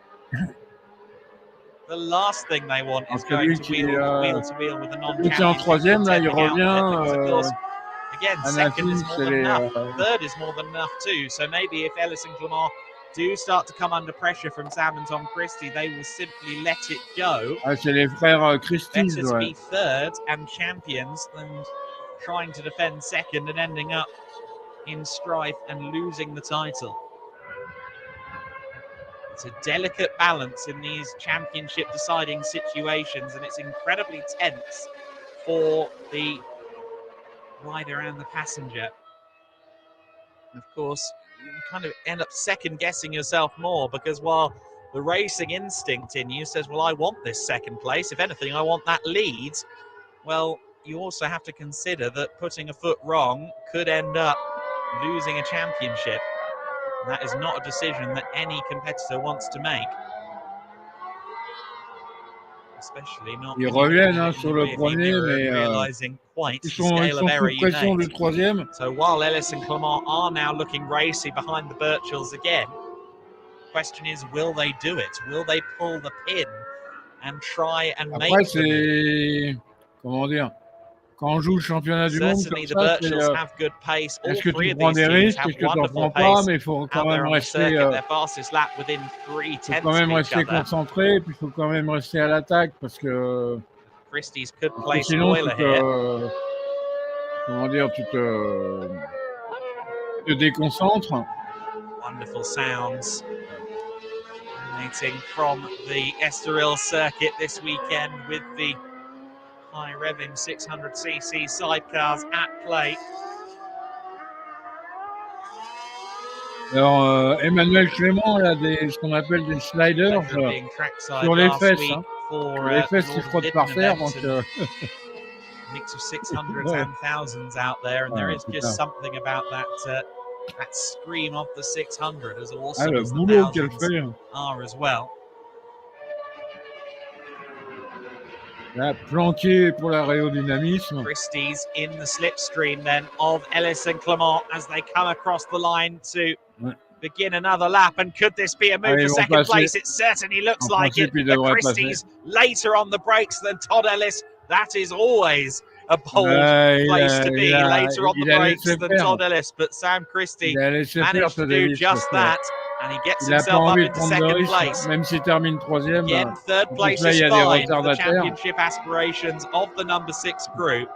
the last thing they want is Celui going to qui wheel to wheel with a celui qui est en non-championship troisième, là, il contending outfit. Because, of revient. course, again, second Anakin, is more c'est than les. enough. Third is more than enough too. So maybe if Ellis and Clément do start to come under pressure from Sam and Tom Christie, they will simply let it go. Ah, c'est les frères Christie, Better to ouais. be third and champions than trying to defend second and ending up in strife and losing the title. It's a delicate balance in these championship deciding situations, and it's incredibly tense for the rider and the passenger. Of course, you kind of end up second guessing yourself more, because while the racing instinct in you says, well, I want this second place, if anything, I want that lead, well, you also have to consider that putting a foot wrong could end up losing a championship. And that is not a decision that any competitor wants to make. Especially not Ils reviennent sur le premier, mais ils sont sous pression du troisième. So while Ellis and Clément are now looking racy behind the Birchells again, the question is, will they do it? Will they pull the pin and try and Après, make c'est comment dire, quand on joue le championnat du monde comme ça, c'est est-ce que tu prends des risques, est-ce que tu n'en prends pas, mais il faut quand même rester, concentré, et puis il faut quand même rester à l'attaque parce que sinon comment dire, tu te déconcentres. Wonderful sounds emanating from the Estoril circuit this weekend with the high revving 600cc sidecars at play. Alors, Emmanuelle Clément, elle a ce qu'on appelle des sliders sur les fesses. Hein. Les fesses qui frottent par terre. Donc, mix of 600s and thousands out there, and there is just something about that that scream of the 600 as awesome as the thousands are as well. Là, planqué pour l'aérodynamisme. Christie's in the slipstream then of Ellis and Clément as they come across the line to begin another lap. And could this be a move for second place? It certainly looks like it. But Christie's later on the brakes than Todd Ellis. That is always a bold place to be, later on the brakes than Todd Ellis. But Sam Christie managed to do just that. And he gets himself up into second place. Même s'il termine troisième, again, third place is fine for the championship aspirations of the number 6 group.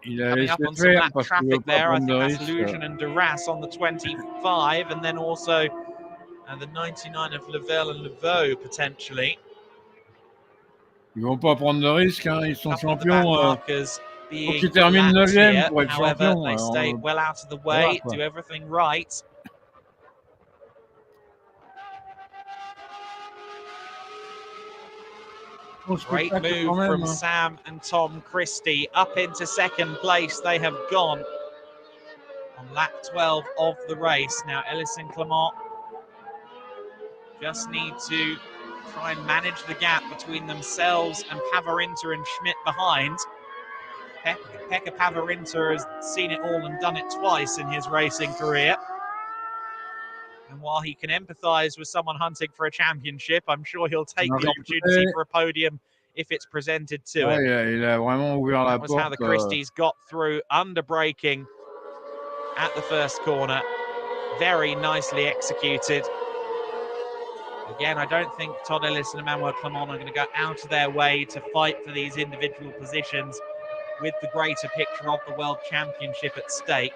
Coming up on some of that traffic there, I think that's Lujan and Duras on the 25, and then also the 99 of Lavelle and Laveau potentially. Ils vont pas prendre de risques, hein. Ils sont champions. Faut qu'ils terminent 9e pour être champions. They stay well out of the way, do everything right. Great move from Sam and Tom Christie. Up into second place they have gone on lap 12 of the race. Now Ellis and Clément just need to try and manage the gap between themselves and Pavarinter and Schmidt behind. Pekka Pavarinter has seen it all and done it twice in his racing career. And while he can empathise with someone hunting for a championship, I'm sure he'll take the opportunity for a podium if it's presented to him. That was how the Christies got through, under braking at the first corner. Very nicely executed. Again, I don't think Todd Ellis and Emmanuelle Clément are going to go out of their way to fight for these individual positions with the greater picture of the World Championship at stake.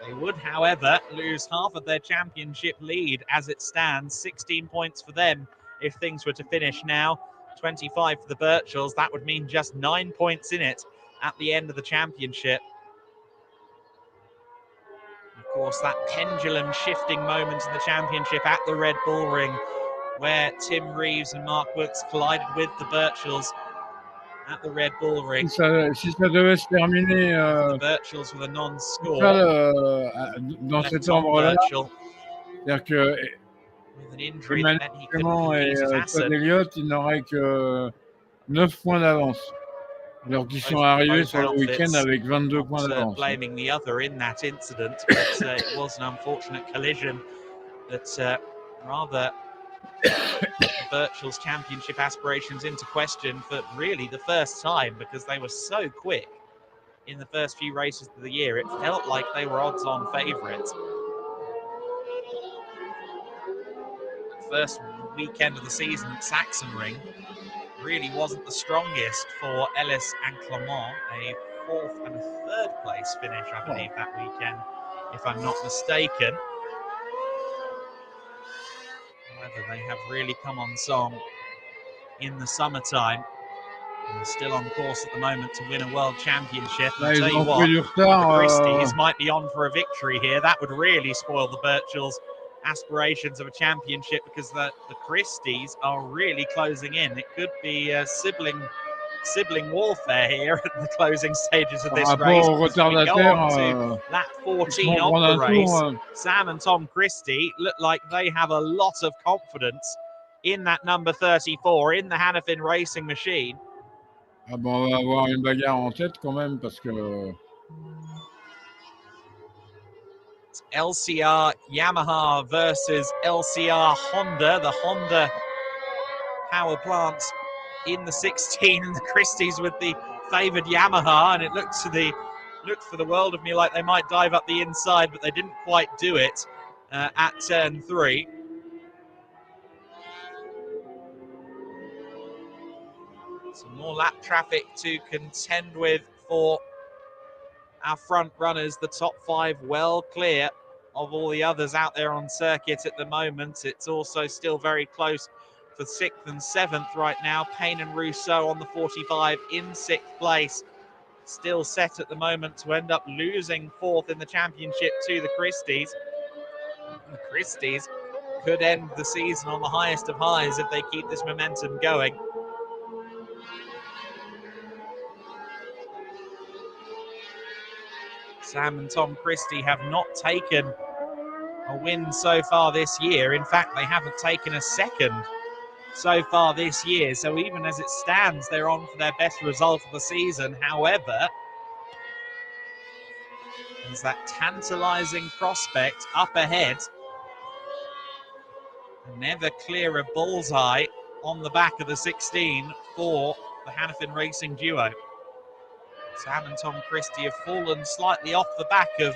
They would, however, lose half of their championship lead as it stands. 16 points for them if things were to finish now. 25 for the Birchells. That would mean just 9 points in it at the end of the championship. Of course, that pendulum shifting moment in the championship at the Red Bull Ring, where Tim Reeves and Mark Woods collided with the Birchells at the Red Bull Ring. Si ça devait se terminer the Birchells with a non-score. Dans cet ordre-là, c'est-à-dire que Emmanuelle Clément et Todd Elliot, ils n'auraient que 9 points d'avance. Alors qu'ils sont arrivés sur le week-end avec 22 points d'avance. Blaming the other in that incident, but it was an unfortunate collision that rather Birchall's championship aspirations into question for really the first time, because they were so quick in the first few races of the year. It felt like they were odds-on favourites. First weekend of the season at Sachsenring really wasn't the strongest for Ellis and Clément. A 4th and a 3rd place finish, I believe, that weekend, if I'm not mistaken. However, they have really come on song in the summertime. And they're still on course at the moment to win a world championship. And I'll tell you what, the Christies might be on for a victory here. That would really spoil the Birchalls' aspirations of a championship, because the Christies are really closing in. It could be sibling warfare here at the closing stages of this race. As we go on to lap 14 of the race, Sam and Tom Christie look like they have a lot of confidence in that number 34, in the Hannafin racing machine. Ah bon, on va avoir une bagarre en tête quand même, parce que LCR Yamaha versus LCR Honda. The Honda power plant in the 16, and the Christies with the favoured Yamaha, and it looked for the world of me like they might dive up the inside, but they didn't quite do it at turn 3. Some more lap traffic to contend with for our front runners. The top 5 well clear of all the others out there on circuit at the moment. It's also still very close for 6th and 7th right now. Payne and Rousseau on the 45 in 6th place. Still set at the moment to end up losing 4th in the championship to the Christies. The Christies could end the season on the highest of highs if they keep this momentum going. Sam and Tom Christie have not taken a win so far this year. In fact, they haven't taken a second so far this year. So even as it stands, they're on for their best result of the season. However, there's that tantalising prospect up ahead. A never clearer bullseye on the back of the 16 for the Hannafin Racing duo. Sam and Tom Christie have fallen slightly off the back of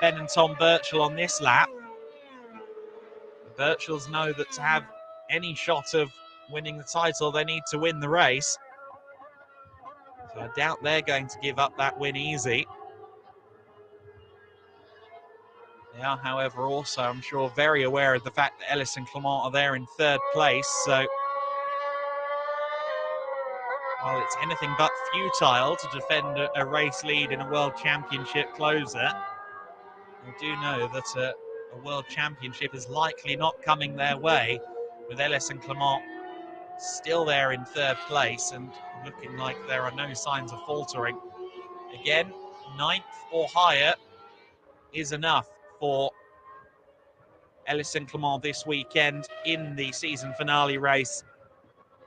Ben and Tom Birchall on this lap. The Birchalls know that to have any shot of winning the title, they need to win the race. So I doubt they're going to give up that win easy. They are, however, also, I'm sure, very aware of the fact that Ellis and Clément are there in 3rd place. So while it's anything but futile to defend a race lead in a World Championship closer, they do know that a World Championship is likely not coming their way, with Ellis and Clément still there in 3rd place and looking like there are no signs of faltering. Again, 9th or higher is enough for Ellis and Clément this weekend in the season finale race.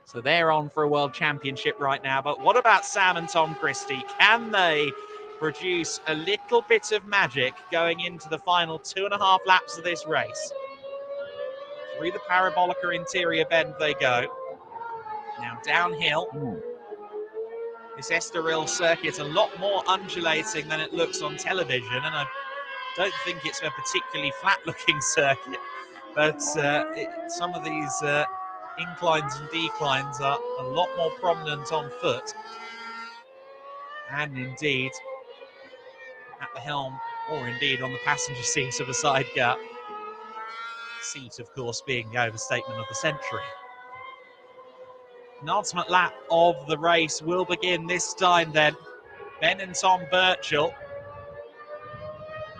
So they're on for a World Championship right now. But what about Sam and Tom Christie? Can they produce a little bit of magic going into the final 2.5 laps of this race? Through the Parabolica interior bend they go. Now downhill. This Estoril circuit a lot more undulating than it looks on television, and I don't think it's a particularly flat-looking circuit, but some of these inclines and declines are a lot more prominent on foot, and indeed at the helm, or indeed on the passenger seat of a sidecar. Seat, of course, being the overstatement of the century. Penultimate lap of the race will begin this time then. Ben and Tom Birchall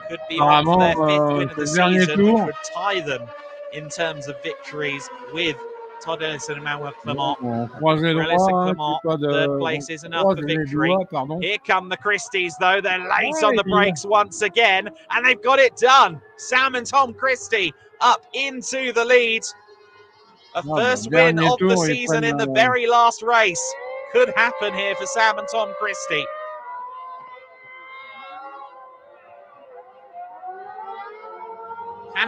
could be on for their 5th win of the season, which would tie them in terms of victories with Todd Elliot and Emmanuelle Clément. Ellis and Clément, 3rd place is enough for victory. Here come the Christies, though. They're late on the brakes once again, and they've got it done. Sam and Tom Christie up into the lead. A first win of the season in the very last race could happen here for Sam and Tom Christie.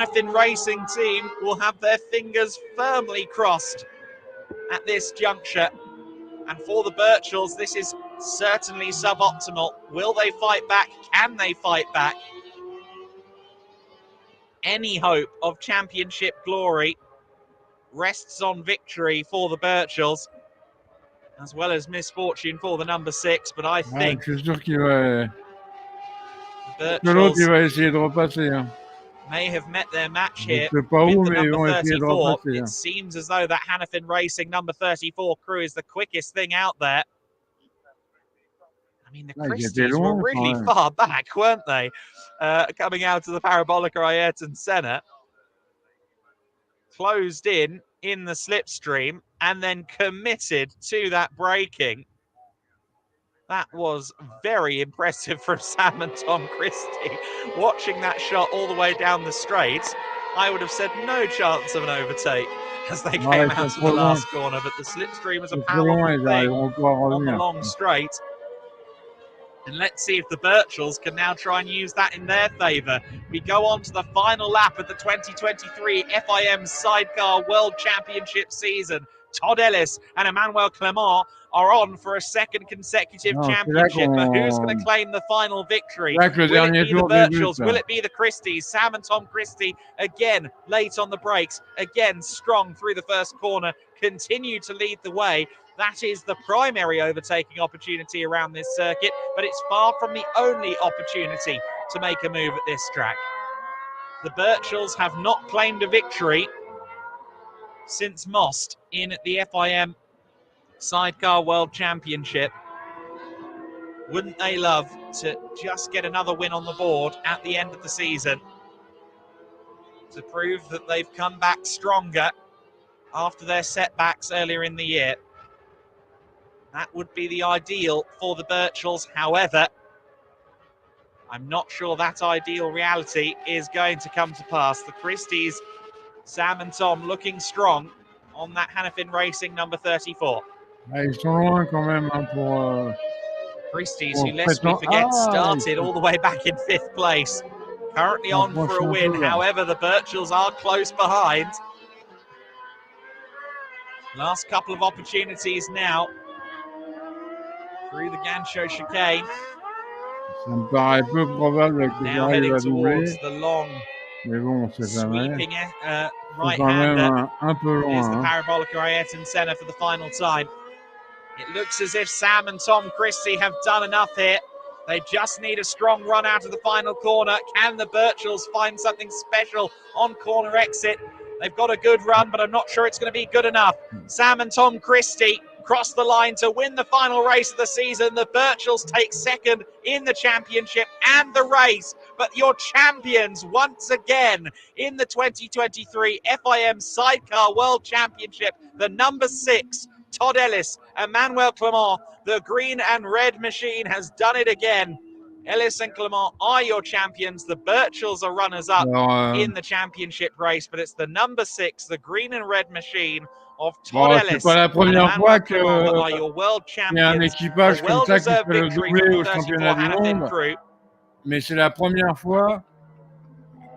Hannafin Racing team will have their fingers firmly crossed at this juncture. And for the Birchells, this is certainly suboptimal. Will they fight back? Can they fight back? Any hope of championship glory rests on victory for the Birchells, as well as misfortune for the number 6. But I think je suis sûr qu'il va... que l'autre, Birchells il va essayer de repasser. Hein. may have met their match Je here sais pas with où, the mais ils number vont essayer de 34. repasser. It Hein. seems as though that Hannafin Racing number 34 crew is the quickest thing out there. I mean, the Christies were really far back, weren't they? Coming out of the Parabolica Ayrton Senna. Closed in the slipstream and then committed to that braking. That was very impressive from Sam and Tom Christie. Watching that shot all the way down the straight, I would have said no chance of an overtake as they came out of the last corner, but the slipstream is a powerful thing on the long straight. And let's see if the Birchells can now try and use that in their favour. We go on to the final lap of the 2023 FIM Sidecar World Championship season. Todd Ellis and Emmanuelle Clément are on for a second consecutive championship. But who's going to claim the final victory? Will it be the Birchells? Will it be the Christies? Sam and Tom Christie, again, late on the brakes, again, strong through the first corner, continue to lead the way. That is the primary overtaking opportunity around this circuit, but it's far from the only opportunity to make a move at this track. The Birchells have not claimed a victory since Most in the FIM Sidecar World Championship. Wouldn't they love to just get another win on the board at the end of the season to prove that they've come back stronger after their setbacks earlier in the year? That would be the ideal for the Birchells. However, I'm not sure that ideal reality is going to come to pass. The Christies, Sam and Tom, looking strong on that Hannafin Racing number 34. Ils sont loin quand même hein, pour... Christies, who, lest we forget, started all the way back in 5th place. Currently on for a win. However, the Birchells are close behind. Last couple of opportunities now through the Gancho chicane. Ça me paraît peu probable que now heading towards the long, mais bon, on sait jamais. Sweeping right-hander un peu loin, is the Parabolica Ayrton Senna for the final time. It looks as if Sam and Tom Christie have done enough here. They just need a strong run out of the final corner. Can the Birchells find something special on corner exit? They've got a good run, but I'm not sure it's going to be good enough. Sam and Tom Christie cross the line to win the final race of the season. The Birchells take second in the championship and the race. But your champions once again in the 2023 FIM Sidecar World Championship, the number 6, Todd Ellis, Emmanuelle Clément, the green and red machine has done it again. Ellis and Clément are your champions. The Birchells are runners-up in the championship race, but it's the number 6, the green and red machine of Todd Ellis. C'est pas la première fois que il y a un équipage comme ça qui fait le doublé au championnat du monde. Mais c'est la première fois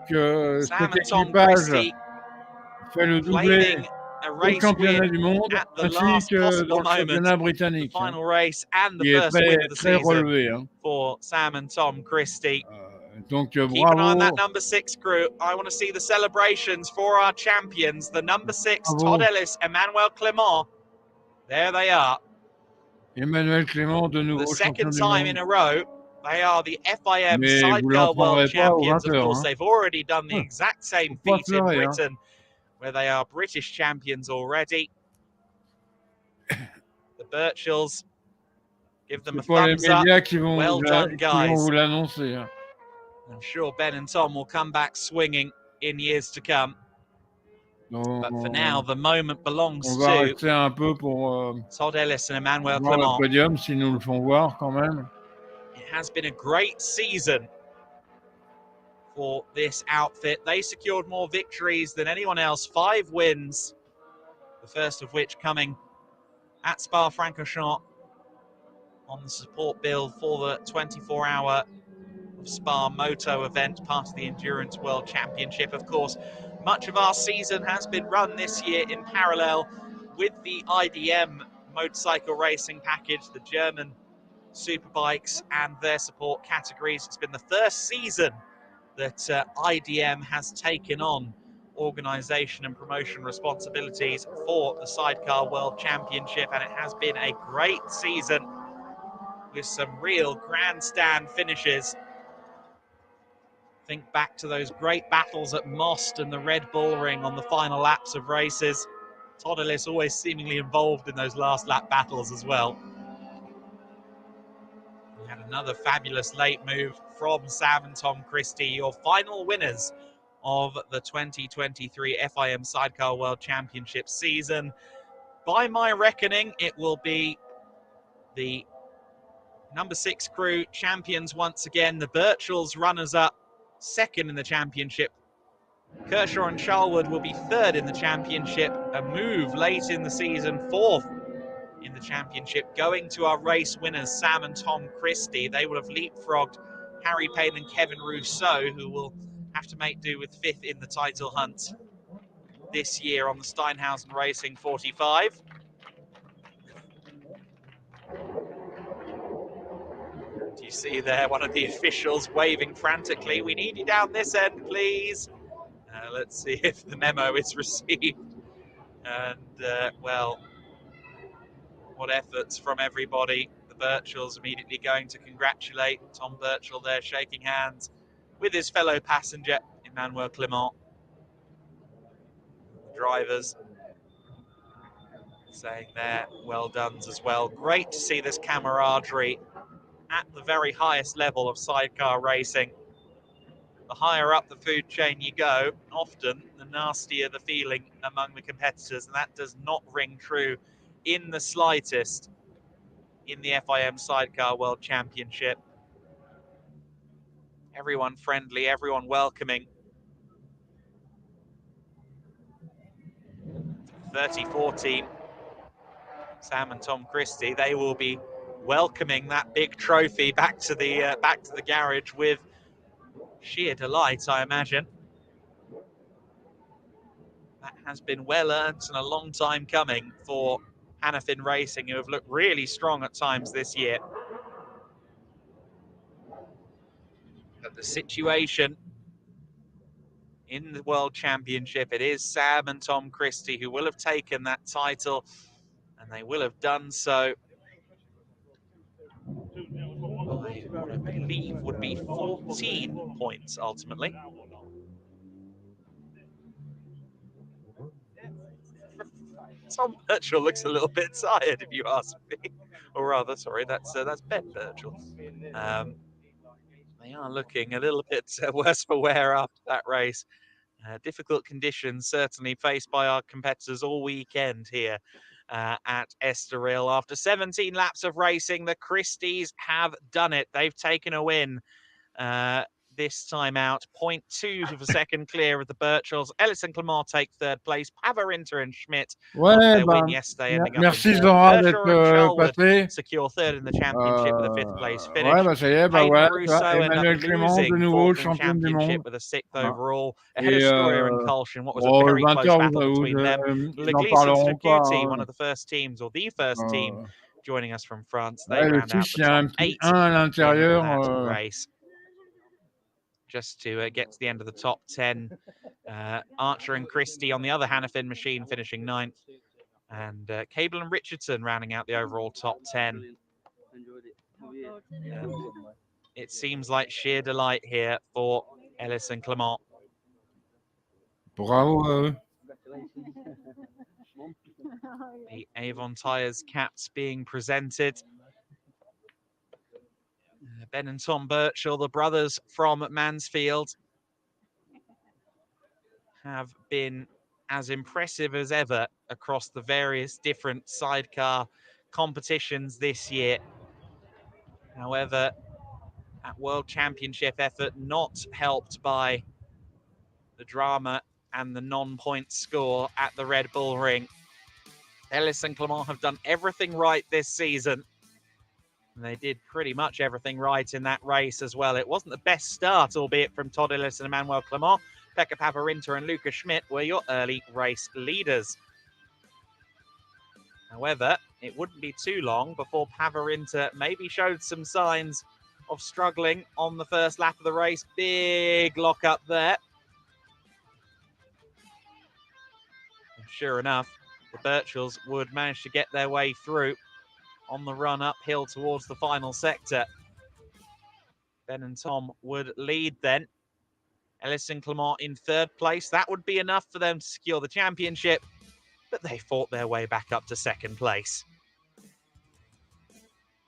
que cet équipage fait le doublé au championnat du monde ainsi que dans le championnat britannique. Qui est très relevé. Hein. For Sam and Tom Christie. Donc, keep bravo. an eye on that number 6 crew. I want to see the celebrations for our champions. The number 6, Todd Ellis, Emmanuelle Clément. There they are. Emmanuelle Clément, de nouveau the second champion time in a row. They are the FIM Sidecar World Champions. Of course, they've already done the exact same feat in Britain, where they are British champions already. The Birchells, give them a thumbs up. Well done, guys. I'm sure Ben and Tom will come back swinging in years to come. But for now, the moment belongs to Todd Ellis and Emmanuelle Clément. Podium, si nous le font voir, quand même. It has been a great season for this outfit. They secured more victories than anyone else, 5 wins, the first of which coming at Spa-Francorchamps on the support bill for the 24-hour Spa Moto event, part of the Endurance World Championship. Of course, much of our season has been run this year in parallel with the IDM motorcycle racing package, the German superbikes and their support categories. It's been the first season that IDM has taken on organisation and promotion responsibilities for the Sidecar World Championship, and it has been a great season with some real grandstand finishes. Think back to those great battles at Most and the Red Bull Ring on the final laps of races. Todd Elliot always seemingly involved in those last lap battles as well. We had another fabulous late move from Sam and Tom Christie, your final winners of the 2023 FIM Sidecar World Championship season. By my reckoning, it will be the number 6 crew champions once again. The Birchells runners-up, second in the championship. Kershaw and Charlwood will be third in the championship. A move late in the season, fourth in the championship, going to our race winners, Sam and Tom Christie. They will have leapfrogged Harry Payne and Kevin Rousseau, who will have to make do with fifth in the title hunt this year on the Steinhausen Racing 45. Do you see there one of the officials waving frantically? We need you down this end, please. Let's see if the memo is received. And, well, what efforts from everybody. The Birchells immediately going to congratulate Tom Birchall there, shaking hands with his fellow passenger, Emmanuelle Clément. The drivers saying their well dones as well. Great to see this camaraderie at the very highest level of sidecar racing. The higher up the food chain you go, often the nastier the feeling among the competitors, and that does not ring true in the slightest in the FIM Sidecar World Championship. Everyone friendly, everyone welcoming. 34 team, Sam and Tom Christie, they will be welcoming that big trophy back to the garage with sheer delight, I imagine. That has been well earned and a long time coming for Hannafin Racing, who have looked really strong at times this year. But the situation in the World Championship, it is Sam and Tom Christie who will have taken that title, and they will have done so by what I believe would be 14 points ultimately. Tom Birchall looks a little bit tired, if you ask me. Or rather, sorry, that's Ben Birchall. They are looking a little bit worse for wear after that race. Difficult conditions certainly faced by our competitors all weekend here at Estoril. After 17 laps of racing, the Christies have done it. They've taken a win this time out. 0.2 of a second clear of the Birchells. Ellis and Clément take third place. Pavarinter and Schmidt their win yesterday. Merci Zora d'être passé. Secure third in the championship with a fifth place finish. Ouais, bah ça y est, bah Hayden ouais, Rousseau Emmanuelle Clément de nouveau le champion du monde. with a sixth overall, ahead of Stoyer and Kolshin. What was a Bon, very 20 close heures, battle between them. ils n'en parleront pas. One of the first teams, or the first team joining us from France. They Ouais, le round out 6, the il y a un top petit 8 1 à l'intérieur. in that race. Just to get to the end of the top 10. Archer and Christie on the other Hannafin machine finishing 9th. And Cable and Richardson rounding out the overall top 10. It seems like sheer delight here for Ellis and Clément. Bravo. The Avon Tyres caps being presented. Ben and Tom Birchall, the brothers from Mansfield, have been as impressive as ever across the various different sidecar competitions this year. However, at World Championship effort, not helped by the drama and the non-point score at the Red Bull Ring. Ellis and Clément have done everything right this season. And they did pretty much everything right in that race as well. It wasn't the best start, albeit from Todd Elliot and Emmanuelle Clément. Pekka Pavarinta and Luca Schmidt were your early race leaders. However, it wouldn't be too long before Pavarinta maybe showed some signs of struggling on the first lap of the race. Big lock up there. And sure enough, the Birchells would manage to get their way through on the run uphill towards the final sector. Ben and Tom would lead then. Ellis and Clément in third place. That would be enough for them to secure the championship, but they fought their way back up to second place.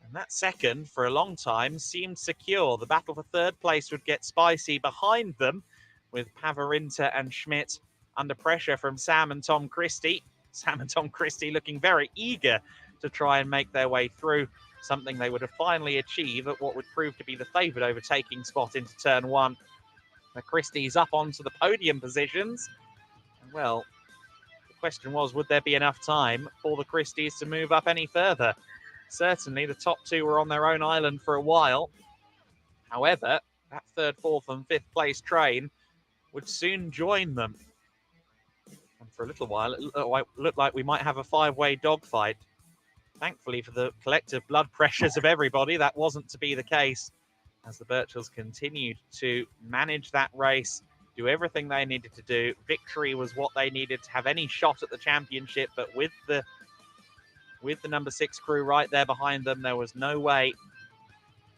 And that second, for a long time, seemed secure. The battle for third place would get spicy behind them, with Pavarinta and Schmidt under pressure from Sam and Tom Christie. Sam and Tom Christie looking very eager to try and make their way through, something they would have finally achieved at what would prove to be the favoured overtaking spot into turn one. The Christies up onto the podium positions. And well, the question was, would there be enough time for the Christies to move up any further? Certainly, the top two were on their own island for a while. However, that third, fourth and fifth place train would soon join them. And for a little while, it looked like we might have a five-way dogfight. Thankfully, for the collective blood pressures of everybody, that wasn't to be the case, as the Birchells continued to manage that race, do everything they needed to do. Victory was what they needed to have any shot at the championship, but with the number 6 crew right there behind them, there was no way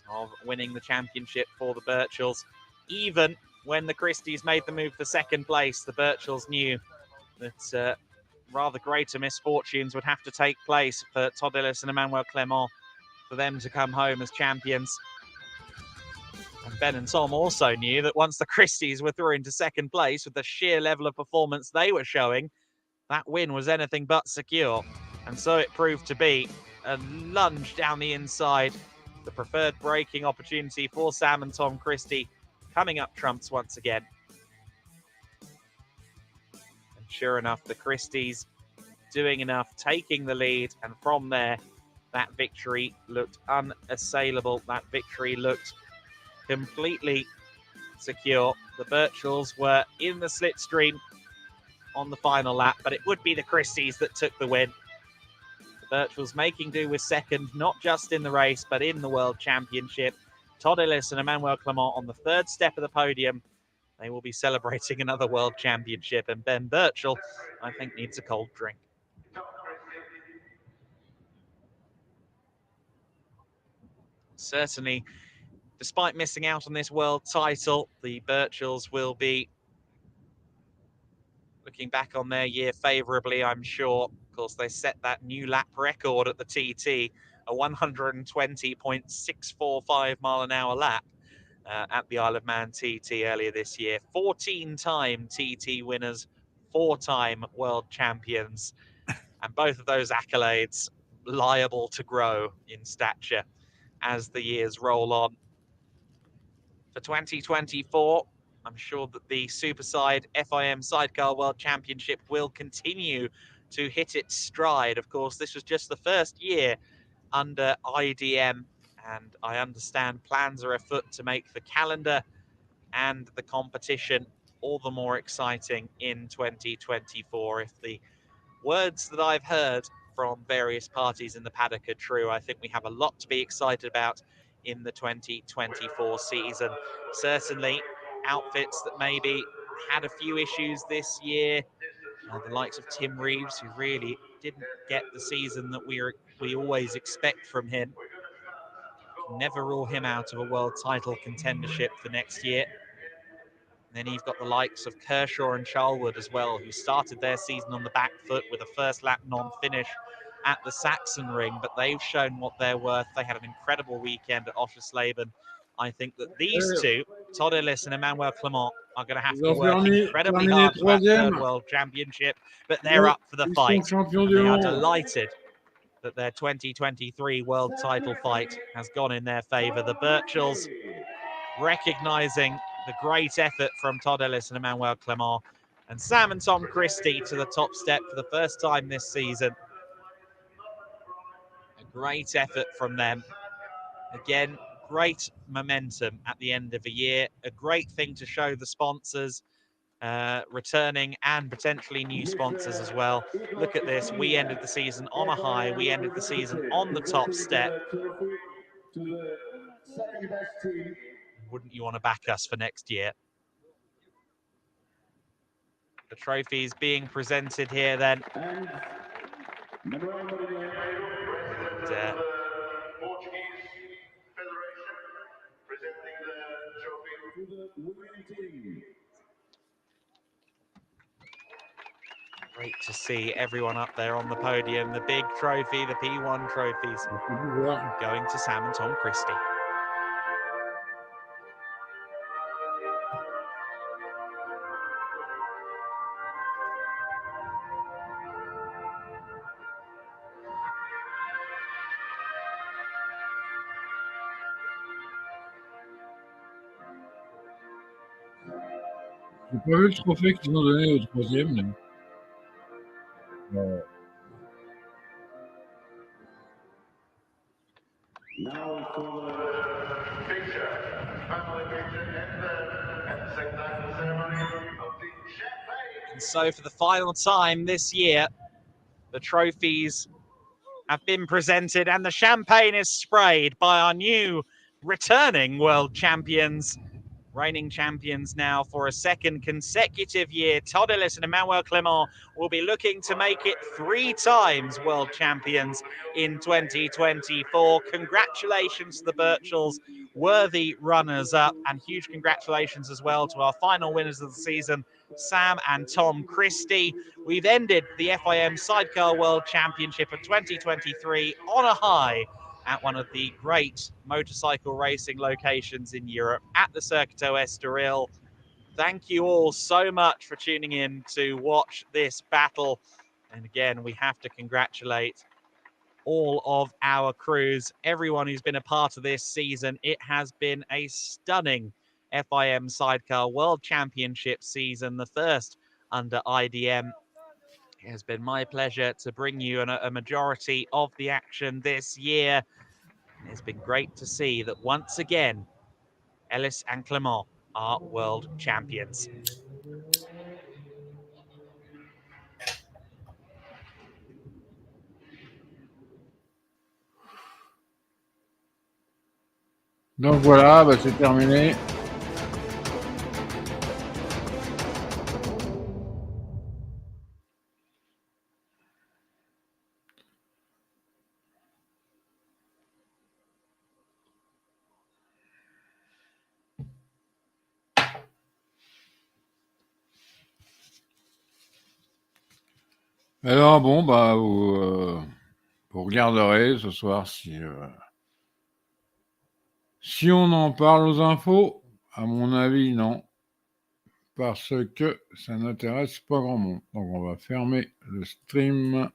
of winning the championship for the Birchells. Even when the Christies made the move for second place, the Birchells knew that rather greater misfortunes would have to take place for Todd Elliot and Emmanuelle Clément for them to come home as champions. And Ben and Tom also knew that once the Christies were through into second place with the sheer level of performance they were showing, that win was anything but secure. And so it proved to be. A lunge down the inside, the preferred braking opportunity for Sam and Tom Christie coming up trumps once again. Sure enough, the Christies doing enough, taking the lead, and from there, that victory looked unassailable. That victory looked completely secure. The Birchells were in the slipstream on the final lap, but it would be the Christies that took the win. The Birchells making do with second, not just in the race, but in the World Championship. Todd Elliot and Emmanuelle Clément on the third step of the podium. They will be celebrating another World Championship, and Ben Birchall, I think, needs a cold drink. Certainly, despite missing out on this world title, the Birchells will be looking back on their year favourably, I'm sure. Of course, they set that new lap record at the TT, a 120.645 mile an hour lap. At the Isle of Man TT earlier this year. 14-time TT winners, 4-time world champions, and both of those accolades liable to grow in stature as the years roll on. For 2024, I'm sure that the Superside FIM Sidecar World Championship will continue to hit its stride. Of course, this was just the first year under IDM, and I understand plans are afoot to make the calendar and the competition all the more exciting in 2024. If the words that I've heard from various parties in the paddock are true, I think we have a lot to be excited about in the 2024 season. Certainly outfits that maybe had a few issues this year, the likes of Tim Reeves, who really didn't get the season that we always expect from him. Never rule him out of a world title contendership for next year. And then you've got the likes of Kershaw and Charlwood as well, who started their season on the back foot with a first lap non-finish at the Saxon Ring, but they've shown what they're worth. They had an incredible weekend at Oschersleben. I think that these two, Todd Elliot and Emmanuelle Clément, are going to have to work incredibly hard for that third world championship, but they're up for the fight. They are delighted that their 2023 world title fight has gone in their favour. The Birchells recognising the great effort from Todd Elliot and Emmanuelle Clément, and Sam and Tom Christie to the top step for the first time this season. A great effort from them. Again, great momentum at the end of a year. A great thing to show the sponsors, returning and potentially new sponsors as well. Look at this. We ended the season on a high. We ended the season on the top step. Wouldn't you want to back us for next year? The trophies being presented here then. And, great to see everyone up there on the podium. The big trophy, the P1 trophies, going to Sam and Tom Christie. J'ai pas vu le trophée qu'ils ont donné au troisième. Là. Now for the picture, family picture, and the second act of the ceremony of the champagne. And so for the final time this year, the trophies have been presented and the champagne is sprayed by our new returning world champions. Reigning champions now for a second consecutive year. Todd Elliot and Emmanuelle Clément will be looking to make it 3 times world champions in 2024. Congratulations to the Birchalls, worthy runners-up, and huge congratulations as well to our final winners of the season, Sam and Tom Christie. We've ended the FIM Sidecar World Championship of 2023 on a high at one of the great motorcycle racing locations in Europe at the Circuito Estoril. Thank you all so much for tuning in to watch this battle. And again, we have to congratulate all of our crews, everyone who's been a part of this season. It has been a stunning FIM Sidecar World Championship season, the first under IDM. It has been my pleasure to bring you a majority of the action this year. It's been great to see that once again, Ellis and Clément are world champions. Donc voilà, bah c'est terminé. Alors bon, bah vous regarderez ce soir si on en parle aux infos. À mon avis, non. Parce que ça n'intéresse pas grand monde. Donc on va fermer le stream.